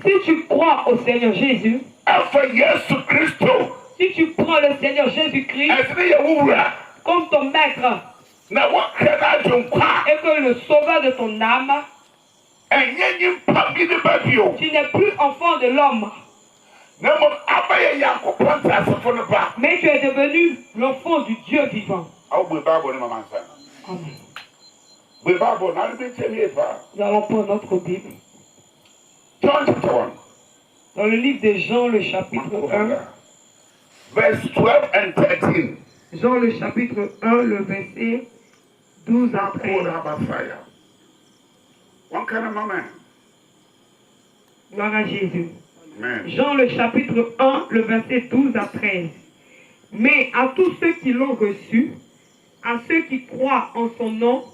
Si tu crois au Seigneur Jésus, si tu prends le Seigneur Jésus-Christ comme ton maître et que le sauveur de ton âme, tu n'es plus enfant de l'homme, mais tu es devenu l'enfant du Dieu vivant. Amen. Nous allons prendre notre Bible. John chapter 1. Dans le livre de Jean, le chapitre 1. Verse 12 and 13. Jean, le chapitre 1, le verset 12 à 13. Gloire à Jésus. Amen. Jean, le chapitre 1, le verset 12 à 13. Mais à tous ceux qui l'ont reçu, à ceux qui croient en son nom,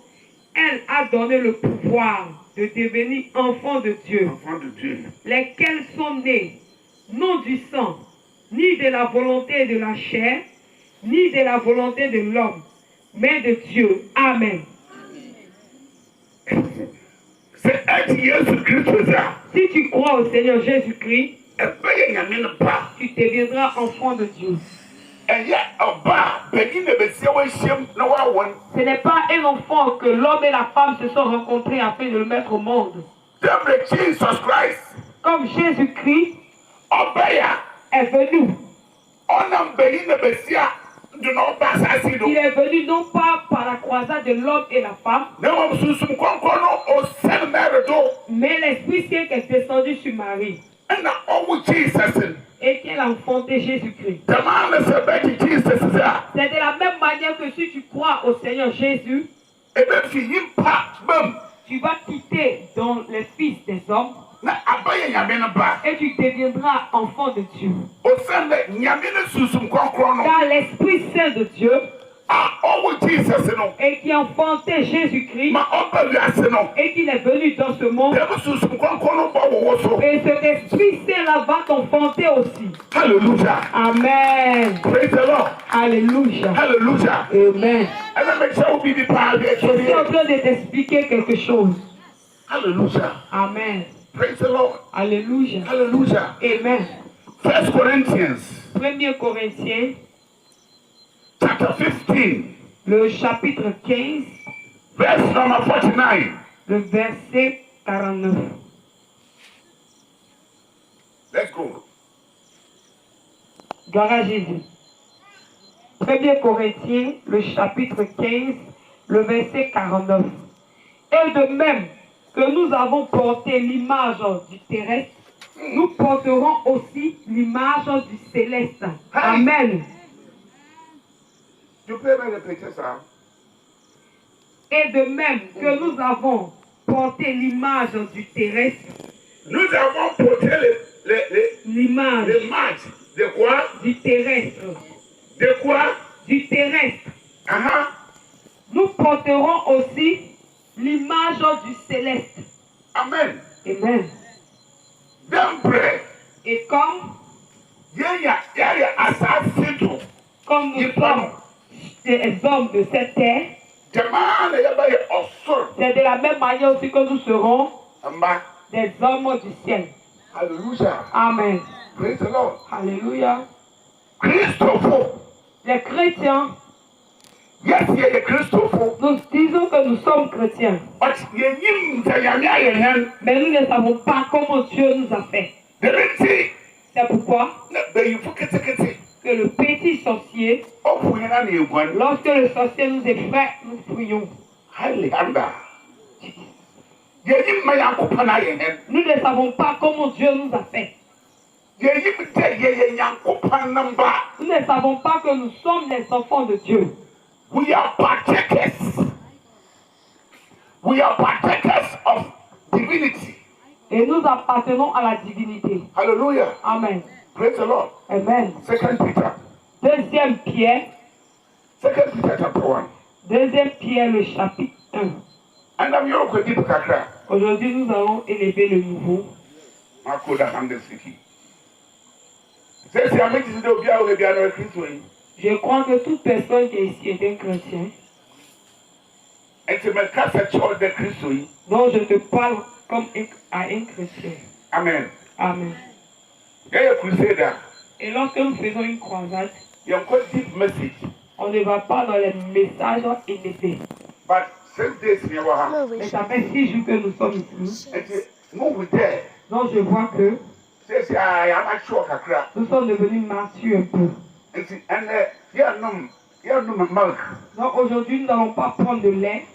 elle a donné le pouvoir de devenir enfants de Dieu, lesquels sont nés, non du sang, ni de la volonté de la chair, ni de la volonté de l'homme, mais de Dieu. Amen. Si tu crois au Seigneur Jésus-Christ, tu deviendras enfant de Dieu. Ce n'est pas un enfant que l'homme et la femme se sont rencontrés afin de le mettre au monde. Comme Jésus-Christ est venu. Il est venu non pas par la croisade de l'homme et la femme, mais l'Esprit Saint qui est descendu sur Marie et qu'elle a enfanté Jésus-Christ. C'est de la même manière que si tu crois au Seigneur Jésus, tu vas quitter dans les fils des hommes et tu deviendras enfant de Dieu. Car l'Esprit Saint de Dieu et qui a enfanté Jésus-Christ et qu'il est venu dans ce monde, et cet Esprit Saint-là va t'enfanter aussi. Alléluia. Amen. Praise the Lord. Alléluia. Alléluia. Amen. Je suis en train de t'expliquer quelque chose. Alléluia. Amen. Praise the Lord. Alléluia. Alléluia. Amen. 1 Corinthians. 1 Corinthiens. Chapter 15. Le chapitre 15. Verse number 49. Le verset 49. Let's go. Gloire à Jésus. 1 Corinthiens, le chapitre 15, le verset 49. Et de même que nous avons porté l'image du terrestre, nous porterons aussi l'image du céleste. Amen. Tu peux me répéter ça? Et de même que nous avons porté l'image du terrestre, nous avons porté l'image de quoi? Du terrestre. De quoi? Du terrestre. Nous porterons aussi l'image du céleste. Amen. Amen. Et comme nous sommes des hommes de cette terre, c'est de la même manière aussi que nous serons des hommes du ciel. Alléluia. Amen. Praise the Lord. Alléluia. Les chrétiens, nous disons que nous sommes chrétiens, mais nous ne savons pas comment Dieu nous a fait. C'est pourquoi que le petit sorcier, lorsque le sorcier nous effraie, nous fuyons. Nous ne savons pas comment Dieu nous a fait. Nous ne savons pas que nous sommes les enfants de Dieu. We are partakers. We are partakers of divinity. Et nous appartenons à la divinité. Hallelujah. Amen. Praise the Lord. Amen. 2 Peter. Deuxième Pierre. 2 Peter chapter 1. Deuxième Pierre, le chapitre 1. Aujourd'hui, nous allons élever le nouveau. Je crois que toute personne qui est ici est un chrétien. Donc je te parle comme à un chrétien. Amen. Amen. Et lorsque nous faisons une croisade, on ne va pas dans les messages élevés. Mais ça fait 6 jours que nous sommes ici. Donc je vois que nous sommes devenus matures un peu. Donc aujourd'hui, nous n'allons pas prendre de lait,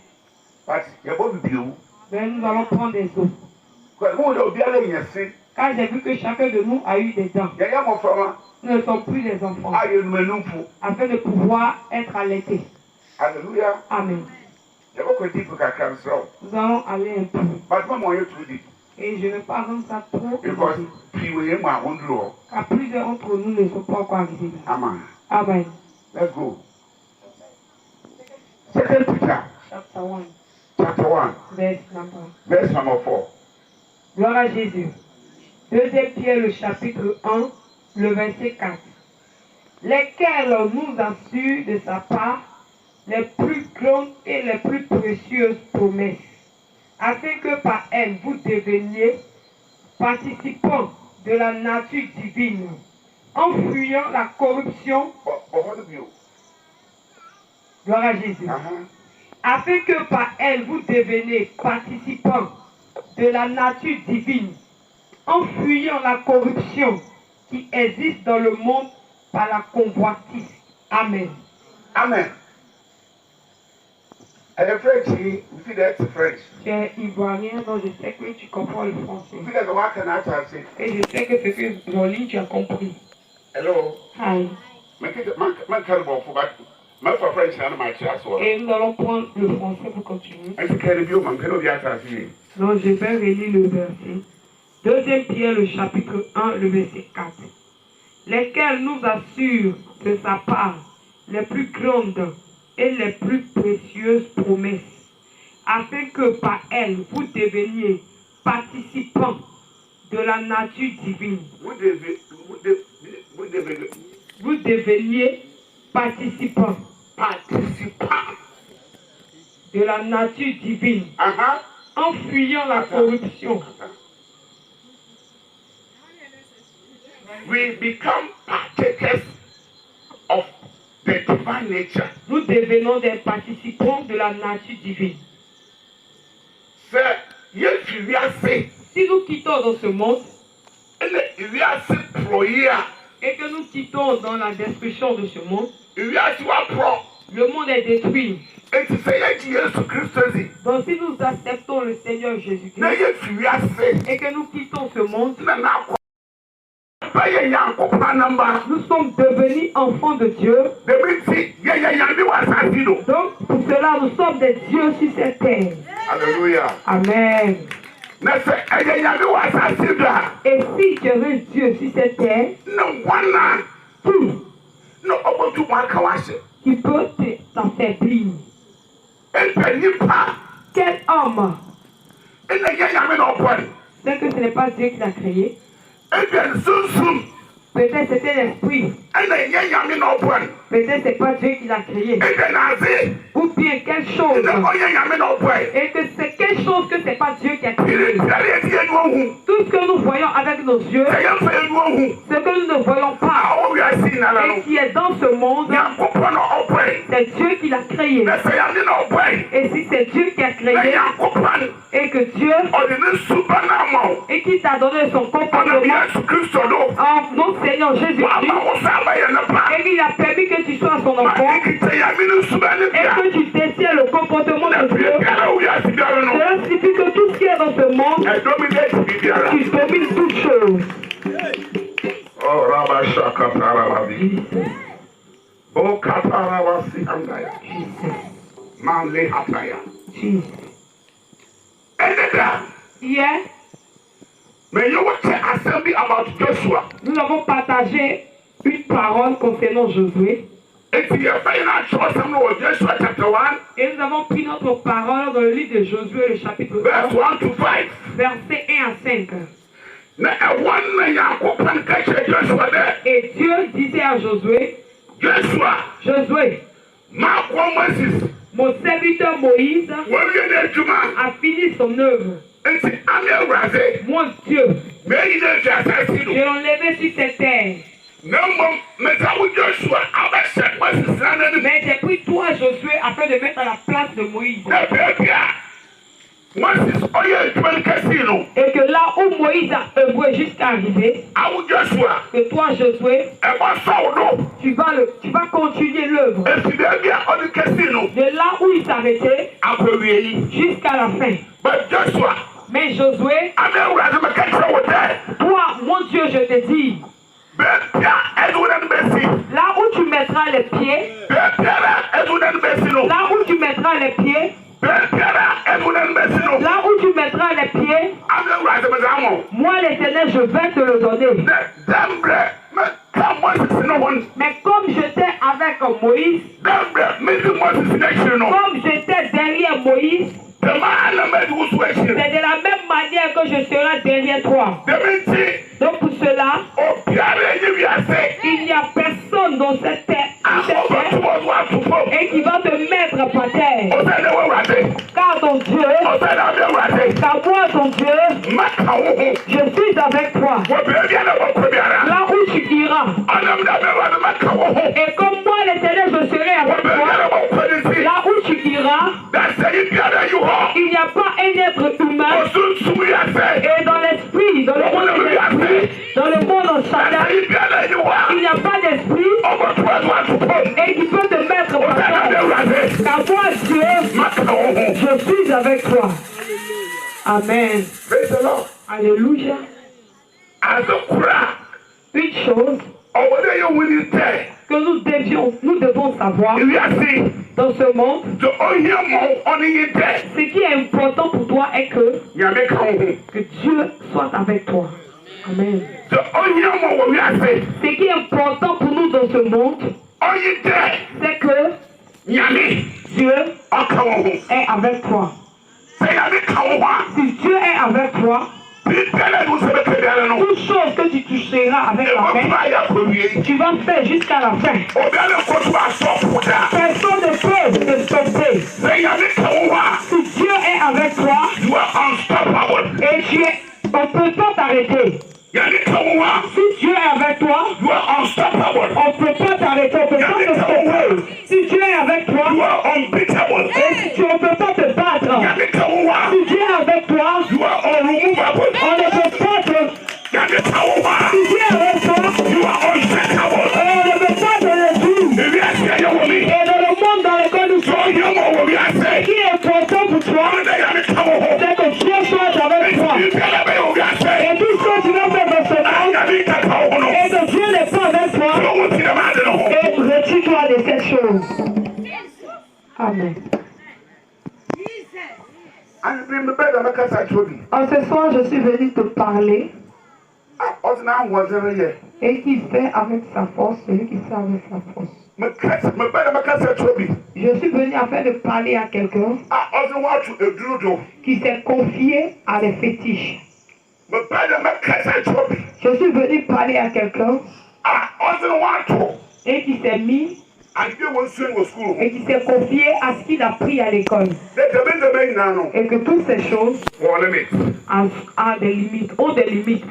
mais nous allons prendre des os. Car j'ai vu que chacun de nous a eu des dents. Nous ne sommes plus des enfants. Afin de pouvoir être allaités. Alléluia. Amen. Nous allons aller un peu. Et je ne vais pas rendre ça trop. Car plusieurs d'entre nous ne sont pas encore arrivés. Amen. Amen. Let's go. Second Peter. Chapter 1. Chapter 1. Verse number 4. Gloire à Jésus. 2 Pierre, le chapitre 1, le verset 4. Lesquels nous assurent de sa part les plus grandes et les plus précieuses promesses, afin que par elles vous deveniez participants de la nature divine, en fuyant la corruption. Gloire à Jésus. Afin que par elle vous deveniez participants de la nature divine, en fuyant la corruption qui existe dans le monde par la convoitise. Amen. Amen. Elle est French, vous êtes French. Tu es ivoirien, donc je sais que tu comprends le français. Vous êtes roi canadien. Et je sais que ce que je lis, tu as compris. Hello. Hi. Et nous allons prendre le français pour continuer. Donc je vais relire le verset. 2 Pierre, le chapitre 1, le verset 4. Lesquels nous assurent de sa part les plus grandes et les plus précieuses promesses, afin que par elles vous deveniez participants de la nature divine. Vous deveniez participants de la nature divine, en fuyant la corruption. We become partakers of the divine nature. Nous devenons des participants de la nature divine. Si nous quittons dans ce monde et que nous quittons dans la destruction de ce monde, le monde est détruit. Donc si nous acceptons le Seigneur Jésus-Christ et que nous quittons ce monde, nous sommes devenus enfants de Dieu. Donc, pour cela, nous sommes des dieux sur cette terre. Alléluia. Amen. Et si tu es Dieu sur cette terre, qui peut t'affaiblir? Quel homme? C'est que ce n'est pas Dieu qui l'a créé. Peut-être c'était l'esprit. Peut-être c'est pas Dieu qui l'a créé. Ou bien quelque chose. Et que c'est quelque chose que c'est pas Dieu qui a créé. Tout ce que nous voyons avec nos yeux, ce que nous ne voyons pas, et qui est dans ce monde, c'est Dieu qui l'a créé. Et si c'est Dieu qui a créé, et que Dieu, et qui t'a donné son comportement, en notre Seigneur Jésus-Christ, et qu'il a permis que tu sois son enfant, et que tu détiens le comportement de Dieu, cela signifie que tout ce qui est dans ce monde, tu domines toutes choses. Oh, Rabashaka Taravabi. Oh, Kataravasi Andaya. Manle Hataya. Hier, mais you will say assembly about Joshua. Nous avons partagé une parole concernant Josué. Et nous avons pris notre parole dans le livre de Josué, le chapitre 1, versets 1 à 5. Et Dieu disait à Josué, Josué, mon serviteur Moïse a fini son œuvre. Mon Dieu, je l'ai enlevé sur cette terre. Mais j'ai pris toi, Josué, afin de mettre à la place de Moïse. Et que là où Moïse a œuvré, Josué jusqu'à arriver, que toi, Josué, tu vas continuer l'œuvre. De là où il s'arrêtait jusqu'à la fin. Mais Josué, toi, mon Dieu, je te dis, là où tu mettras les pieds, là où tu mettras les pieds, là où tu mettras les pieds, moi l'Éternel, je vais te le donner. Mais comme j'étais avec Moïse, comme j'étais derrière Moïse, c'est de la même manière que je serai derrière toi. Donc pour cela, il n'y a personne dans cette terre et qui va te mettre par terre. Car ton Dieu, car moi ton Dieu, je suis avec toi. Là où tu iras. Et comme moi l'Éternel, je serai avec toi. Là où tu iras, il n'y a pas un être humain. Et dans l'esprit, dans le monde de l'esprit, dans le monde en chacun, il n'y a pas d'esprit et qui peut te mettre par terre. Car moi Dieu, je suis avec toi. Amen. Alléluia. Une chose que nous devons savoir dans ce monde, ce qui est important pour toi est que Dieu soit avec toi. Amen. Ce qui est important pour nous dans ce monde, c'est que Dieu est avec toi. Si Dieu est avec toi, toute chose que tu toucheras avec la main, tu vas faire jusqu'à la fin. Personne ne peut te stopper. Si Dieu est avec toi, et on ne peut pas t'arrêter. Si Dieu est avec toi, on ne peut pas t'arrêter, on ne peut pas te stopper. Si Dieu est avec toi, et on ne peut pas te battre. Si Dieu est avec toi, on ne peut pas te... Si Dieu est avec toi, on ne peut pas te le dire. Et dans le monde dans lequel nous sommes, ce qui est important pour toi, c'est que Dieu soit avec toi. Et tout ce que tu vas faire dans ce monde, et que Dieu n'est pas avec toi, et retire-toi de cette chose. Amen. En ce soir, je suis venu te parler. Et qui fait avec sa force, celui qui fait avec sa force. Je suis venu afin de parler à quelqu'un qui s'est confié à des fétiches. Je suis venu parler à quelqu'un et qui s'est mis et qui s'est confié à ce qu'il a pris à l'école. Et que toutes ces choses ont des limites.